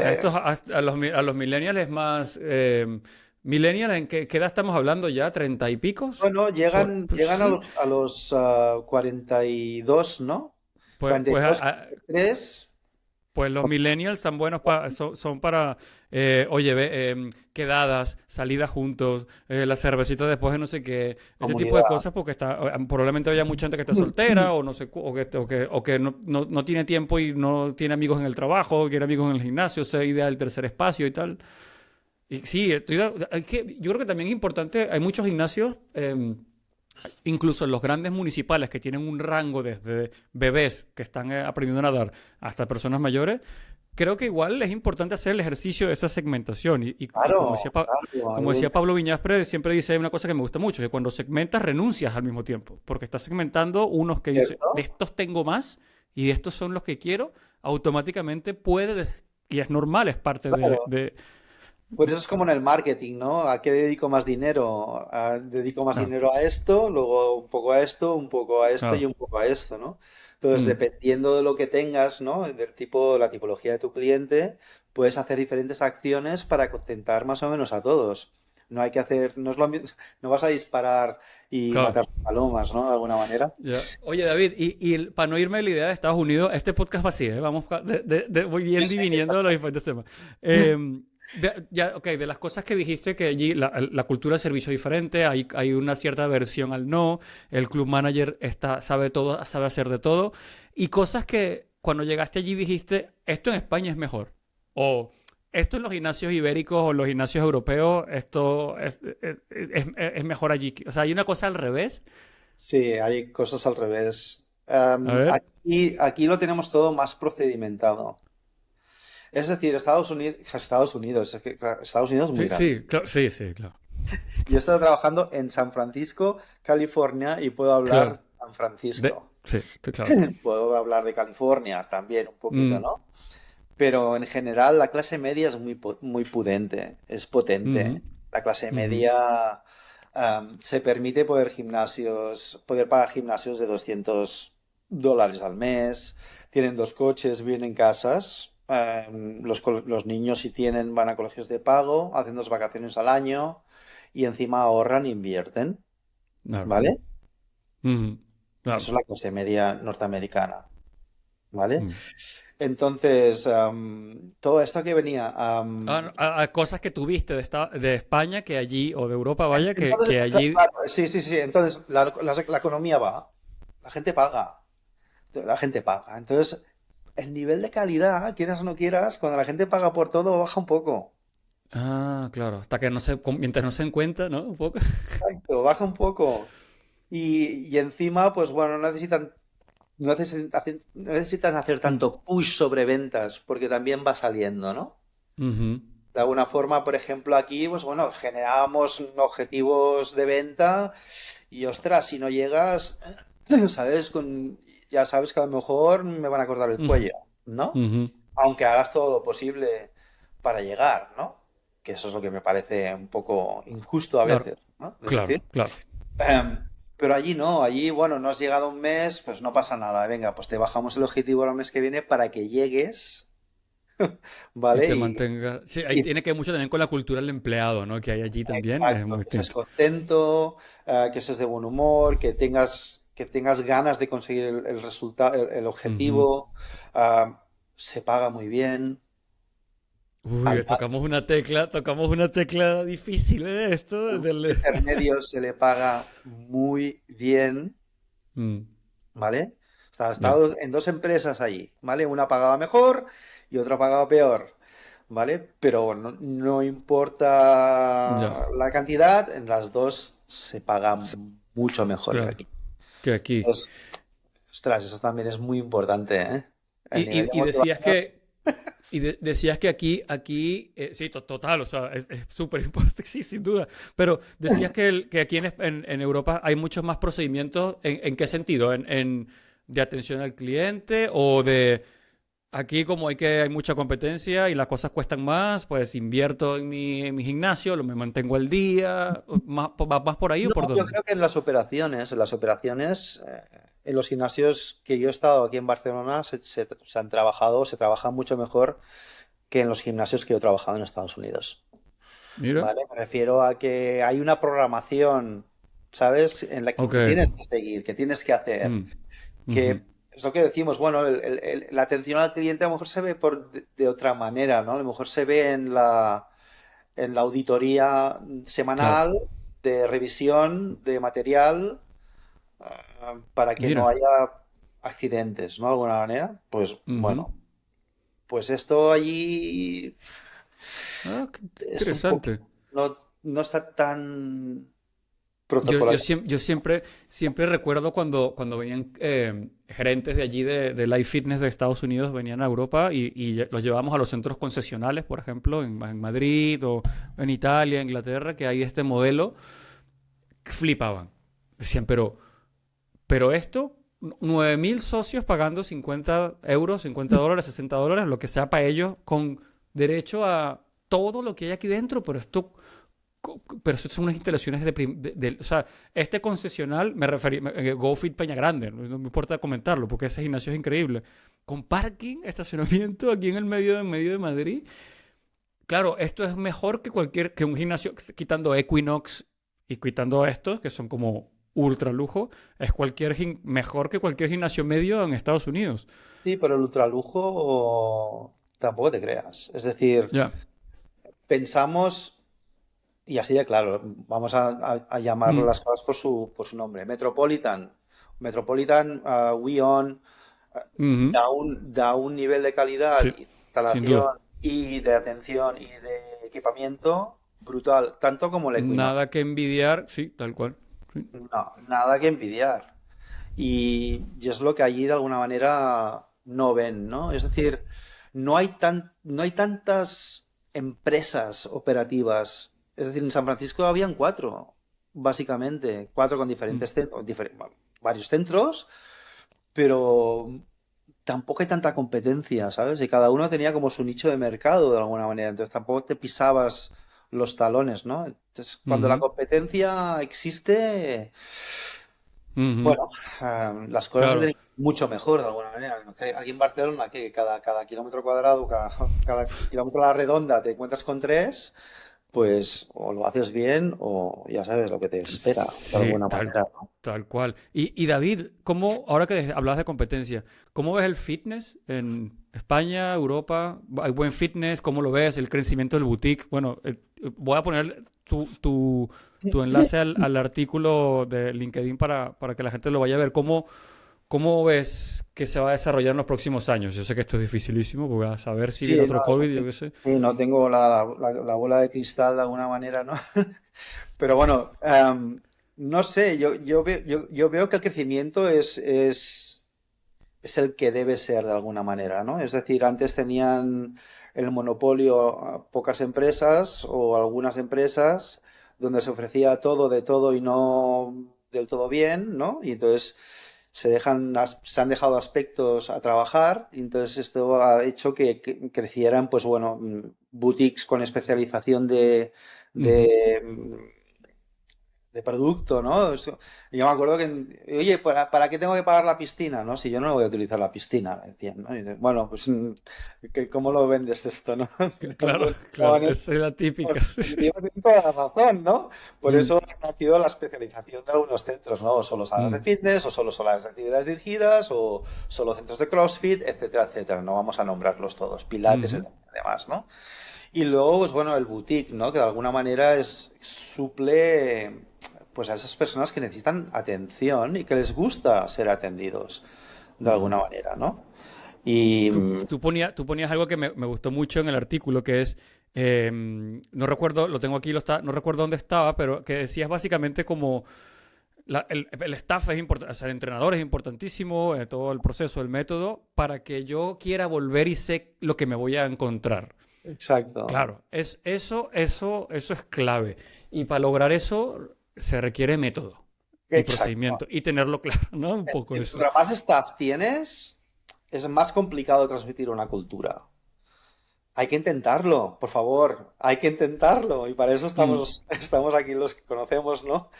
A Eh, estos, a los millennials es más. ¿Millennials en qué edad estamos hablando ya? ¿30 y picos? bueno, Pues llegan sí. a los 42, ¿no? Pues, Cuarenta y pues, dos, 43. pues los millennials están buenos son para, oye, quedadas, salidas juntos, la cervecita después de no sé qué, este tipo de Comunidad. cosas, porque probablemente haya mucha gente que está soltera o no sé, o que no tiene tiempo y no tiene amigos en el trabajo, quiere amigos en el gimnasio, sea idea del tercer espacio y tal. Y sí, yo creo que también es importante, hay muchos gimnasios, incluso en los grandes municipales que tienen un rango desde bebés que están aprendiendo a nadar hasta personas mayores, creo que igual es importante hacer el ejercicio de esa segmentación. Y Claro, claro. como decía Pablo Viñaspre, siempre dice una cosa que me gusta mucho, que cuando segmentas renuncias al mismo tiempo, porque estás segmentando unos que dice, de ¿Cierto? estos tengo más y de estos son los que quiero, automáticamente y es normal, es parte Claro. de Pues eso es como en el marketing, ¿no? ¿A qué dedico más dinero? Dedico más claro, dinero a esto, luego un poco a esto, un poco a esto y claro. un poco a esto, ¿no? Entonces, Mm, dependiendo de lo que tengas, ¿no? Del tipo, la tipología de tu cliente, puedes hacer diferentes acciones para contentar más o menos a todos. No hay que hacer, no es lo mismo, no vas a disparar y claro. matar palomas, ¿no? De alguna manera. Ya. Oye, David, para no irme de la idea de Estados Unidos, este podcast va así, ¿eh? Vamos voy Sí, yendo y sí. viniendo de los diferentes temas. Ya, ok, de las cosas que dijiste, que allí la cultura de servicio es diferente, hay una cierta aversión al no, el club manager sabe todo, sabe hacer de todo, y cosas que cuando llegaste allí dijiste, esto en España es mejor, o esto en los gimnasios ibéricos o los gimnasios europeos, esto es mejor allí. O sea, hay una cosa al revés. Sí, hay cosas al revés. A ver. Aquí lo tenemos todo más procedimentado. Es decir, Estados Unidos, es que, claro, Estados Unidos es muy Sí, grande. sí, claro, sí, sí, claro. Yo he estado trabajando en San Francisco, California, y puedo hablar Claro. de San Francisco. Sí, sí, claro. Puedo hablar de California también un poquito, Mm, ¿no? Pero en general la clase media es muy pudente, es potente. ujú, La clase ujú. media se permite poder pagar gimnasios de $200 al mes, tienen dos coches, viven en casas, los niños si tienen van a colegios de pago, hacen 2 vacaciones al año y encima ahorran e invierten, Claro. ¿vale? Ujú, Eso claro. es la clase media norteamericana, ¿vale? Mm. Entonces, todo esto que venía. No, a cosas que tuviste de España que allí, o de Europa, vaya, Entonces, que allí. claro, sí, sí, sí. Entonces, la economía va, la gente paga, la gente paga. Entonces, el nivel de calidad, quieras o no quieras, cuando la gente paga por todo, baja un poco. Ah, claro. Hasta que no se, mientras no se den cuenta, ¿no? Un poco. Exacto, baja un poco. Y encima, pues bueno, no necesitan hacer Mm, tanto push sobre ventas, porque también va saliendo, ¿no? ujú, De alguna forma, por ejemplo, aquí, pues bueno, generábamos objetivos de venta y ostras, si no llegas, ¿sabes? Ya sabes que a lo mejor me van a cortar el ujú, cuello, ¿no? ujú. Aunque hagas todo lo posible para llegar, ¿no? Que eso es lo que me parece un poco injusto a Claro, veces, ¿no? Es claro, decir, claro. pero allí no, allí, bueno, no has llegado un mes, pues no pasa nada, venga, pues te bajamos el objetivo al mes que viene para que llegues, Y ¿vale? te mantenga. Sí, ahí Y tiene que ver mucho también con la cultura del empleado, ¿no? Que hay allí también, es exacto, muy que estés distinto. contento, que estés de buen humor, que tengas ganas de conseguir el resultado, el Ujú. objetivo, se paga muy bien. Uy, tocamos una tecla difícil, ¿eh? Esto Un del... intermedio se le paga muy bien, Mm, ¿vale? ya, En dos empresas allí, ¿vale? Una pagaba mejor y otra pagaba peor, ¿vale? Pero no ya, importa la cantidad, en las dos se paga mucho mejor que claro, aquí. que aquí. Entonces, ostras, eso también es muy importante, ¿eh? El nivel de Y decías motivación. decías que aquí, sí, total, o sea, es súper importante, sí, sin duda. Pero decías que aquí en Europa hay muchos más procedimientos. En qué sentido? De atención al cliente o de aquí como hay mucha competencia y las cosas cuestan más, pues invierto en mi gimnasio, me mantengo al día, ¿va más por ahí o No, por yo dónde? creo que en los gimnasios que yo he estado aquí en Barcelona se trabaja mucho mejor que en los gimnasios que yo he trabajado en Estados Unidos. Mira, ¿Vale? Me refiero a que hay una programación, ¿sabes? En la ok. que tienes que seguir, que tienes que hacer, Mm, ujú, que es lo que decimos, bueno, la atención al cliente a lo mejor se ve de otra manera, ¿no? A lo mejor se ve en la auditoría claro, semanal de revisión de material para que no mira. haya accidentes, ¿no? De alguna manera. Pues Ujú. bueno, pues esto allí Ah, qué es un poco, interesante. no está tan Yo, protocolarizado. yo siempre recuerdo cuando venían gerentes de allí de Life Fitness de Estados Unidos, venían a Europa y los llevábamos a los centros concesionales, por ejemplo, en Madrid o en Italia, Inglaterra, que hay este modelo, que flipaban. Decían, pero esto, 9.000 socios pagando 50 euros, 50 dólares, 60 dólares, lo que sea para ellos, con derecho a todo lo que hay aquí dentro, pero eso son unas instalaciones o sea, este concesional, me referí, GoFit Peña Grande, no me importa comentarlo, porque ese gimnasio es increíble. Con parking, estacionamiento aquí en el medio de Madrid. Claro, esto es mejor que un gimnasio, quitando Equinox y quitando estos, que son como ultra lujo, es mejor que cualquier gimnasio medio en Estados Unidos. Sí, pero el ultralujo tampoco te creas. Es decir, Ya. pensamos, y así de claro, vamos a llamar Mm, las cosas por su nombre. Metropolitan, Wion, ujú. da un nivel de calidad Sí, y de sin duda. instalación y de atención y de equipamiento brutal, tanto como el Equinox. Nada que envidiar, sí, tal cual. Sí. No, nada que envidiar. Y es lo que allí de alguna manera no ven, ¿no? Es decir, no hay tantas empresas operativas. Es decir, en San Francisco habían cuatro, básicamente, cuatro con Mm, diferentes centros, varios centros, pero tampoco hay tanta competencia, ¿sabes? Y cada uno tenía como su nicho de mercado de alguna manera, entonces tampoco te pisabas los talones, ¿no? Entonces, cuando la ujú, competencia existe, ujú. bueno, las cosas se Claro. tienen mucho mejor de alguna manera. ¿No? Que aquí en Barcelona, que cada kilómetro cuadrado, cada kilómetro a la redonda te encuentras con tres, pues o lo haces bien o ya sabes lo que te espera de Sí, alguna manera, ¿no? tal cual. Y David, ahora que hablabas de competencia, ¿cómo ves el fitness en España, Europa? ¿Hay buen fitness? ¿Cómo lo ves? El crecimiento del boutique. Bueno, voy a poner tu enlace al artículo de LinkedIn para que la gente lo vaya a ver. ¿Cómo ves que se va a desarrollar en los próximos años? Yo sé que esto es dificilísimo, porque a saber si viene Sí, no, otro COVID, yo qué sé. sí, no tengo la bola de cristal de alguna manera, ¿no? Pero bueno, no sé, yo veo que el crecimiento es el que debe ser de alguna manera, ¿no? Es decir, antes tenían el monopolio a pocas empresas o algunas empresas donde se ofrecía todo de todo y no del todo bien, ¿no? Y entonces se han dejado aspectos a trabajar y entonces esto ha hecho que crecieran, pues bueno, boutiques con especialización Ujú. de de producto, ¿no? Yo me acuerdo que, oye, ¿para qué tengo que pagar la piscina? ¿No? Si yo no voy a utilizar la piscina, decían, ¿no? Y dices, bueno, pues, ¿cómo lo vendes esto, no? Claro, No, claro, esa es la típica. y tienes toda la razón, ¿no? Por Mm, eso ha nacido la especialización de algunos centros, ¿no? O solo salas de mm, fitness, o solo salas de actividades dirigidas, o solo centros de CrossFit, etcétera, etcétera. No vamos a nombrarlos todos, pilates, ujú. etcétera, además, ¿no? Y luego, pues bueno, el boutique, ¿no? Que de alguna manera suple pues a esas personas que necesitan atención y que les gusta ser atendidos de Ujú. alguna manera, ¿no? Y Tú ponías algo que me gustó mucho en el artículo, que es, no recuerdo, lo tengo aquí, no recuerdo dónde estaba, pero que decías básicamente como el staff es importante, o sea, el entrenador es importantísimo, todo el proceso, el método, para que yo quiera volver y sé lo que me voy a encontrar. exacto, Claro, eso es clave. Y para lograr eso se requiere método y exacto. procedimiento y tenerlo claro, ¿no? Un poco eso. Mientras más staff tienes, es más complicado transmitir una cultura. Hay que intentarlo, por favor, hay que intentarlo. Y para eso Mm, estamos aquí los que conocemos, ¿no?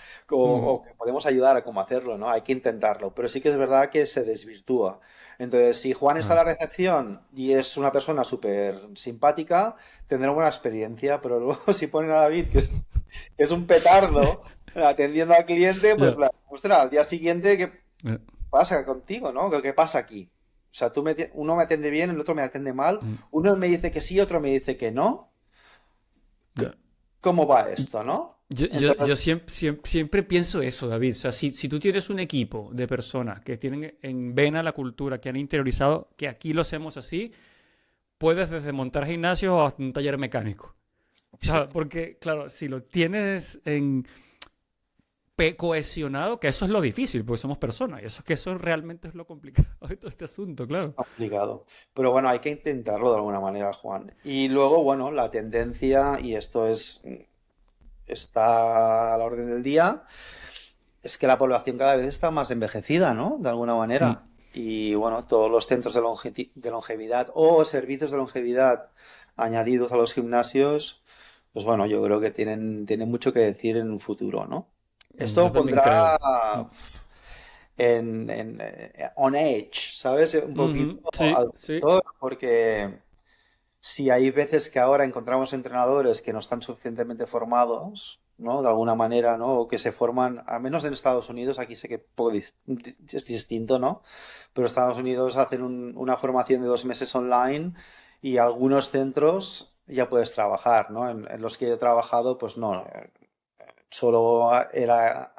ujú, O que podemos ayudar a cómo hacerlo, ¿no? Hay que intentarlo. Pero sí que es verdad que se desvirtúa. Entonces, si Juan está a claro. la recepción y es una persona súper simpática, tendrá buena experiencia. Pero luego, si ponen a David, que es un petardo, atendiendo al cliente, pues Ya. la, ostras, al día siguiente, ¿qué Ya. pasa contigo, no? ¿Qué pasa aquí? O sea, uno me atiende bien, el otro me atiende mal, Mm, uno me dice que sí, otro me dice que no. ya. ¿Cómo va esto, no? Yo Entonces, siempre pienso eso, David. O sea, si tú tienes un equipo de personas que tienen en vena la cultura, que han interiorizado que aquí lo hacemos así, puedes desde montar gimnasios hasta un taller mecánico. O sea, porque, claro, si lo tienes cohesionado, que eso es lo difícil, porque somos personas, y eso realmente es lo complicado de todo este asunto, claro. complicado. Pero bueno, hay que intentarlo de alguna manera, Juan. Y luego, bueno, la tendencia, y esto está a la orden del día, es que la población cada vez está más envejecida, ¿no? De alguna Mm, manera. Y bueno, todos los centros de longevidad o servicios de longevidad añadidos a los gimnasios, pues bueno, yo creo que tienen mucho que decir en un futuro, ¿no? yo Esto también pondrá creo. Mm. on edge, ¿sabes? Un poquito Ujú, sí, al sí. sector, porque si hay veces que ahora encontramos entrenadores que no están suficientemente formados, ¿no? De alguna manera, ¿no? O que se forman, al menos en Estados Unidos, aquí sé que es distinto, ¿no? Pero Estados Unidos hacen una formación de 2 meses online y algunos centros ya puedes trabajar, ¿no? En los que he trabajado, pues no, solo era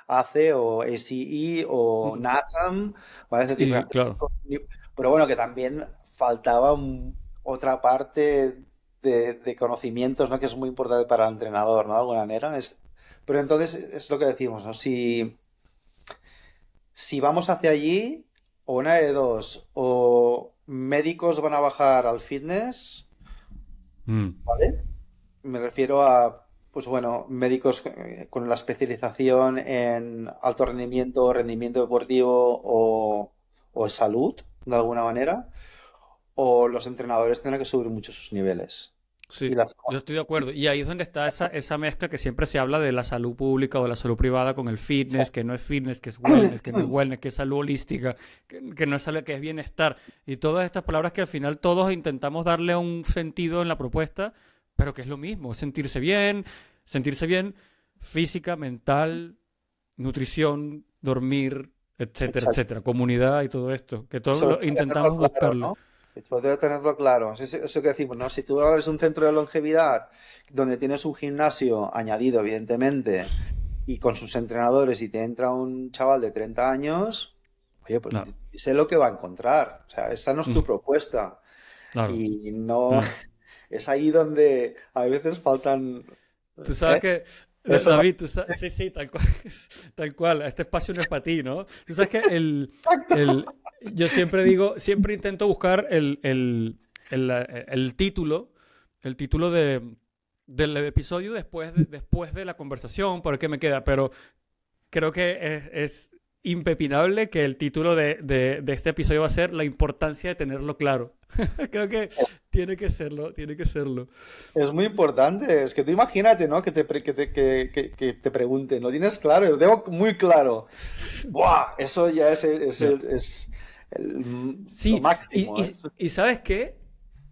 ACE o ACE o Mm, NASAM, ¿vale? Ese tipo de... sí, claro. Pero bueno, que también faltaba otra parte de conocimientos, ¿no? Que es muy importante para el entrenador, ¿no? De alguna manera. Pero entonces es lo que decimos, ¿no? Si vamos hacia allí, o una de dos, o médicos van a bajar al fitness, Mm. ¿vale? Me refiero a, pues bueno, médicos con la especialización en alto rendimiento, rendimiento deportivo o salud, de alguna manera, o los entrenadores tendrán que subir mucho sus niveles. Y Sí, la- yo estoy de acuerdo. Y ahí es donde está esa mezcla que siempre se habla de la salud pública o de la salud privada con el fitness, que no es fitness, que no es wellness, que es salud holística, que no es salud, que es bienestar. Y todas estas palabras que al final todos intentamos darle un sentido en la propuesta, pero que es lo mismo, sentirse bien física, mental, nutrición, dormir, etcétera, Exacto. etcétera, comunidad y todo esto, que todos Eso lo debe tenerlo intentamos claro, buscarlo. ¿no? Eso debe tenerlo claro. Eso que decimos, ¿no? Si tú abres un centro de longevidad donde tienes un gimnasio añadido, evidentemente, y con sus entrenadores y te entra un chaval de 30 años, oye, pues Claro, sé lo que va a encontrar. O sea, esa no es tu propuesta. claro. Y no Claro. es ahí donde a veces faltan... Tú sabes ¿eh? que, Eso no... David, sí, sí, tal cual, tal cual, este espacio no es para ti, ¿no? Tú sabes que yo siempre digo, siempre intento buscar el título del episodio después de la conversación, por qué me queda, pero creo que es impepinable que el título de este episodio va a ser La importancia de tenerlo claro. Creo que tiene que serlo, tiene que serlo. Es muy importante. Es que tú imagínate, ¿no? Que te pregunten, ¿lo tienes claro? Lo tengo muy claro. ¡Buah! Eso ya Ya. es lo Sí, máximo, ¿eh? y ¿sabes qué?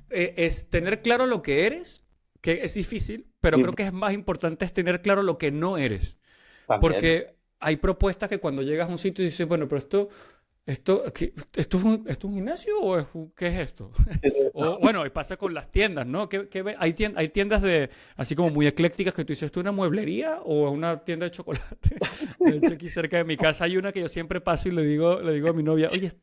Es tener claro lo que eres, que es difícil, pero Y creo que es más importante es tener claro lo que no eres. también. Porque hay propuestas que cuando llegas a un sitio dices, bueno, pero esto ¿Esto es un gimnasio o qué es esto? O bueno, y pasa con las tiendas, ¿no? Hay tiendas de, así como muy eclécticas que tú dices, ¿esto es una mueblería o es una tienda de chocolate? De hecho, aquí cerca de mi casa hay una que yo siempre paso y le digo a mi novia, oye,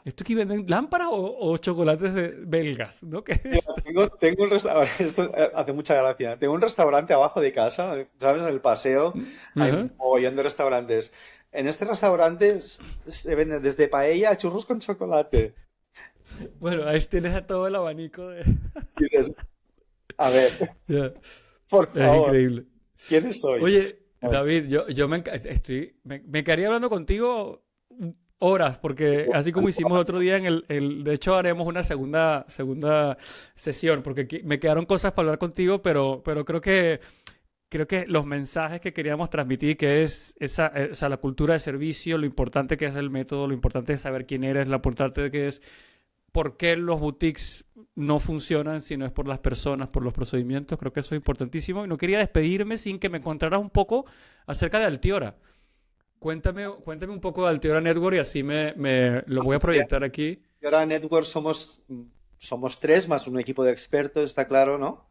¿esto aquí venden lámparas o chocolates belgas? ¿No? ¿Qué es Mira, esto? tengo un restaurante, esto hace mucha gracia. Tengo un restaurante abajo de casa, ¿sabes? En el paseo hay Ajá. un mogollón de restaurantes. En este restaurante se venden desde paella a churros con chocolate. Bueno, ahí tienes a todo el abanico de... Y dices, a ver, Ya. por Es favor, increíble. ¿quiénes sois? Oye, David, me quedaría hablando contigo horas, porque así como hicimos el otro día de hecho haremos una segunda sesión, porque me quedaron cosas para hablar contigo, pero creo que los mensajes que queríamos transmitir, que es o sea, la cultura de servicio, lo importante que es el método, lo importante es saber quién eres, lo importante que es por qué los boutiques no funcionan si no es por las personas, por los procedimientos. Creo que eso es importantísimo. Y no quería despedirme sin que me contaras un poco acerca de Altiora. Cuéntame un poco de Altiora Network y así me lo voy a proyectar aquí. Y ahora Network somos tres más un equipo de expertos, está claro, ¿no?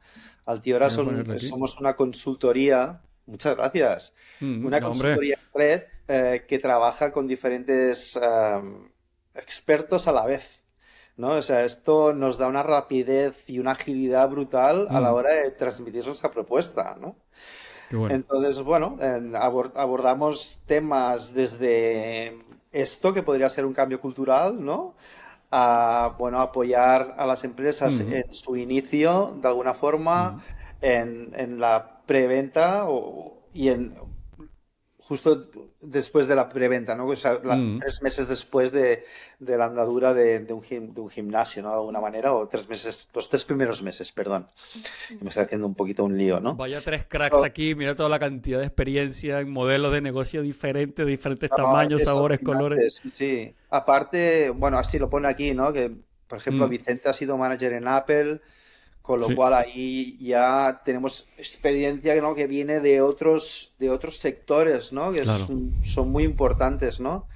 Altiora Voy a ponerlo aquí. somos una consultoría, muchas gracias, una No, hombre. consultoría en red que trabaja con diferentes expertos a la vez, ¿no? O sea, esto nos da una rapidez y una agilidad brutal a la Mm, hora de transmitir nuestra propuesta, ¿no? qué bueno. Entonces, bueno, abordamos temas desde esto, que podría ser un cambio cultural, ¿no? A, bueno, apoyar a las empresas Mm, en su inicio, de alguna forma, mm, en la preventa y en justo después de la preventa, ¿no? O sea, mm. 3 meses después de la andadura de un gimnasio, ¿no? De alguna manera, o 3 meses, los 3 primeros meses, perdón. Me estoy haciendo un poquito un lío, ¿no? Vaya tres cracks aquí. Mira toda la cantidad de experiencia en modelos de negocio diferentes, de diferentes No, tamaños, es sabores, colores. alucinante, sí, sí. Aparte, bueno, así lo pone aquí, ¿no? Que, por ejemplo, Mm, Vicente ha sido manager en Apple, con lo sí, cual ahí ya tenemos experiencia, ¿no? Que viene de otros sectores, ¿no? Que claro. son muy importantes, ¿no?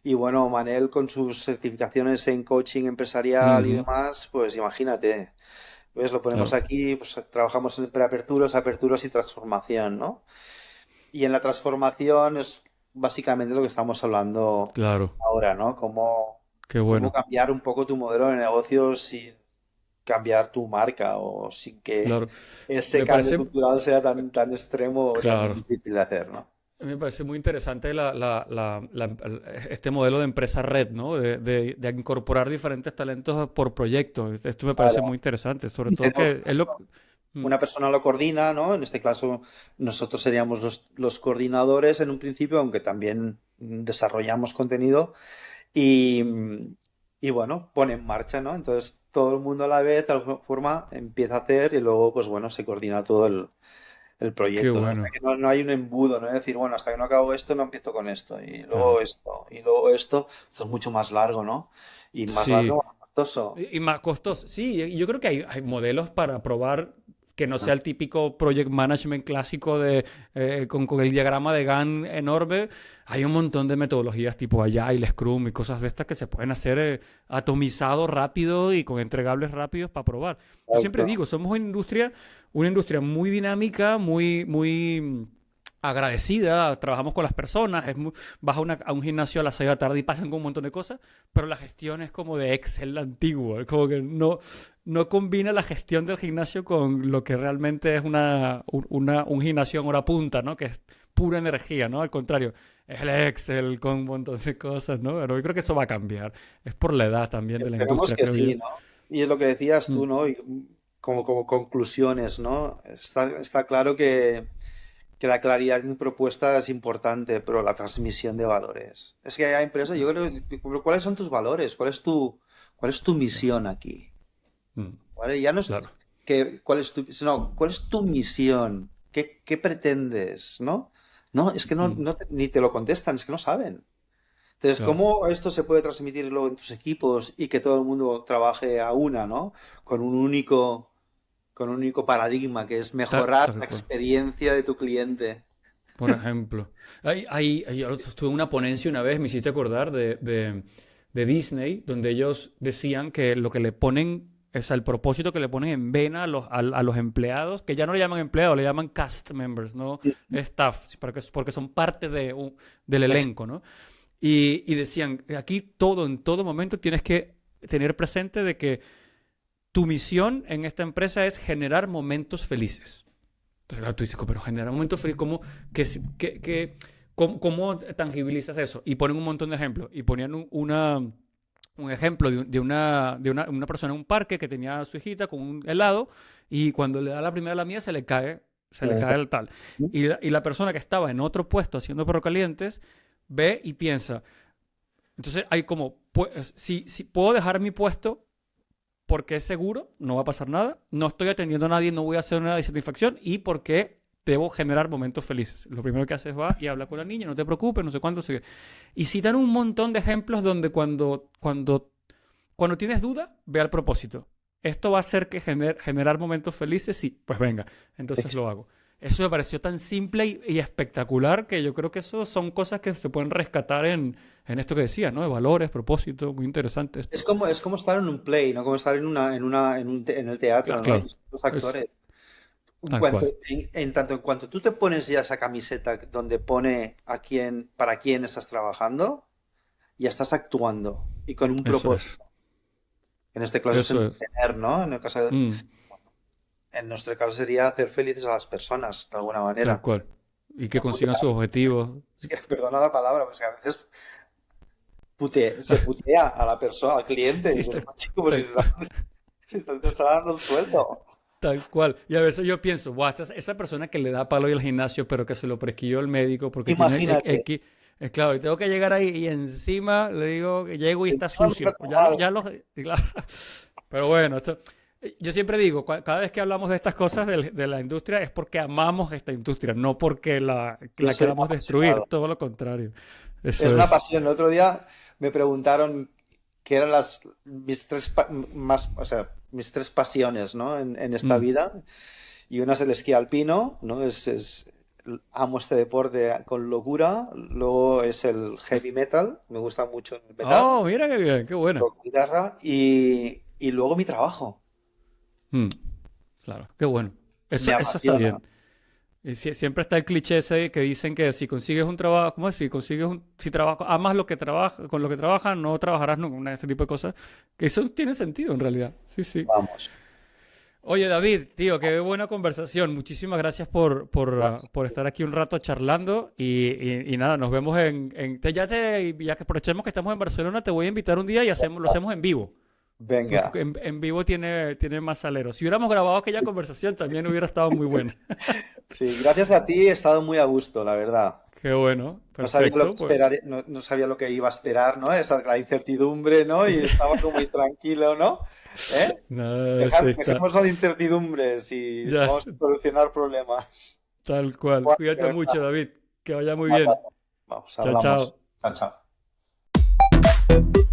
Y bueno, Manel con sus certificaciones en coaching empresarial y Ujú, demás, pues imagínate, ¿ves? Lo ponemos claro, aquí, pues trabajamos en preaperturas, aperturas y transformación, ¿no? Y en la transformación es básicamente lo que estamos hablando claro. ahora, ¿no? Qué Cómo bueno. cambiar un poco tu modelo de negocio sin cambiar tu marca o sin que Claro. ese Me cambio parece, cultural sea tan extremo o tan claro. difícil de hacer, ¿no? Me parece muy interesante este modelo de empresa red, ¿no? De incorporar diferentes talentos por proyecto. Esto me parece Claro. muy interesante, sobre Y todo tenemos que es lo... Mm, una persona lo coordina, ¿no? En este caso, nosotros seríamos los coordinadores en un principio, aunque también desarrollamos contenido y, bueno, pone en marcha, ¿no? Entonces todo el mundo a la vez, de alguna forma, empieza a hacer y luego, pues bueno, se coordina todo el qué proyecto, ¿no? O sea, bueno, que no hay un embudo, ¿no? Es decir, bueno, hasta que no acabo esto, no empiezo con esto, claro. y luego esto es mucho más largo, ¿no? Y más largo, Sí, más costoso. y más costoso. Sí, y yo creo que hay modelos para probar que no sea el típico project management clásico con el diagrama de Gantt enorme. Hay un montón de metodologías tipo Agile, Scrum y cosas de estas que se pueden hacer atomizado rápido y con entregables rápidos para probar. Yo siempre Exacto. digo, somos una industria muy dinámica, muy agradecida, trabajamos con las personas, vas a un gimnasio a las 6 de la tarde y pasan con un montón de cosas, pero la gestión es como de Excel antiguo, es como que no combina la gestión del gimnasio con lo que realmente es un gimnasio en hora punta, ¿no? Que es pura energía, ¿no? Al contrario, es el Excel con un montón de cosas, ¿no? Pero yo creo que eso va a cambiar. Es por la edad también de la Esperemos industria, que creo yo. sí, ¿no? Y es lo que decías tú, Mm, ¿no? Y como conclusiones, ¿no? Está claro que la claridad en propuesta es importante, pero la transmisión de valores. Es que hay empresas, yo creo, pero ¿cuáles son tus valores? ¿Cuál es tu claro. misión aquí? Mm, ¿Vale? Ya no es claro. cuál es tu, sino cuál es tu misión, qué pretendes, ¿no? No, es que Mm, ni te lo contestan, es que no saben. Entonces, claro. ¿cómo esto se puede transmitir luego en tus equipos y que todo el mundo trabaje a una, ¿no? Con un único paradigma, que es mejorar Tal la cual. experiencia de tu cliente. Por ejemplo, yo estuve en una ponencia una vez, me hiciste acordar de Disney, donde ellos decían que lo que le ponen, o sea, el propósito que le ponen en vena a los empleados, que ya no le llaman empleados, le llaman cast members, no staff, porque son parte del elenco, ¿no? Y decían, aquí en todo momento tienes que tener presente de que tu misión en esta empresa es generar momentos felices. Entonces, claro, tú dices, pero generar momentos felices, ¿cómo tangibilizas eso? Y ponen un montón de ejemplos. Y ponían un ejemplo de una persona en un parque que tenía a su hijita con un helado y cuando le da la primera lamida se le cae el tal. Y la persona que estaba en otro puesto haciendo perros calientes ve y piensa, entonces hay como, pues, si puedo dejar mi puesto porque es seguro, no va a pasar nada, no estoy atendiendo a nadie, no voy a hacer nada de satisfacción y porque debo generar momentos felices. Lo primero que haces va y habla con la niña, no te preocupes, no sé cuánto. Y citan un montón de ejemplos donde cuando tienes duda, ve al propósito. ¿Esto va a hacer que generar momentos felices? Sí, pues venga, entonces lo hago. Eso me pareció tan simple y espectacular que yo creo que eso son cosas que se pueden rescatar en esto que decía, ¿no? De valores, propósitos, muy interesante esto. Es como estar en un play, ¿no? Como estar en el teatro, ¿no? Claro, Y los es actores. tal cual. En tanto en cuanto tú te pones ya esa camiseta donde pone para quién estás trabajando, ya estás actuando y con un Eso es. propósito. En este caso es Eso es. entretener, ¿no? Mm, En nuestro caso sería hacer felices a las personas, de alguna tal manera. cual. Y que No consigan sus putear. objetivos. Es que, perdona la palabra, pues que a veces se putea a la persona, al cliente. Y Sí, dices, chico, pues tal cual. si te está dando el sueldo. Tal cual. Y a veces yo pienso, wow, esa persona que le da palo al gimnasio, pero que se lo prescribió el médico porque tiene Imagínate. X. Es claro, y tengo que llegar ahí y encima le digo que llego y está Encima me sucio. trata mal. Y claro. Pero bueno, yo siempre digo, cada vez que hablamos de estas cosas de la industria es porque amamos esta industria, no porque Yo la soy un queramos destruir, apasionado. todo lo contrario. Es Eso una es. pasión. El otro día me preguntaron qué eran o sea, mis tres pasiones, ¿no? En esta Mm. vida. Y una es el esquí alpino, ¿no? Amo este deporte con locura. Luego es el heavy metal, me gusta mucho el metal, Oh, mira qué bien, qué buena. toco guitarra y luego mi trabajo. Mm. Claro, qué bueno. Me Eso está apasiona. bien. Y siempre está el cliché ese que dicen que si consigues un trabajo, ¿cómo es? Si trabajas, amas lo que trabajas, con lo que trabajas, no trabajarás nunca, ese tipo de cosas. Que eso tiene sentido en realidad. Sí, sí. Vamos. Oye, David, tío, qué buena conversación. Muchísimas gracias por estar aquí un rato charlando y nada, nos vemos ya que aprovechemos que estamos en Barcelona, te voy a invitar un día y lo hacemos en vivo. Venga. Porque en vivo tiene más salero. Si hubiéramos grabado aquella conversación también hubiera estado muy buena. Sí, gracias a ti he estado muy a gusto, la verdad. Qué bueno, No sabía lo que perfecto. Pues esperar, no sabía lo que iba a esperar, ¿no? La incertidumbre, ¿no? Y estaba como muy tranquilo, ¿no? ¿Eh? nada, sí está. Dejemos la incertidumbre y Ya, vamos a solucionar problemas. tal cual. Bueno, de Cuídate verdad, mucho, David. Que vaya muy un bien. abrazo. Vamos, Chao, hablamos. chao. Chao, chao.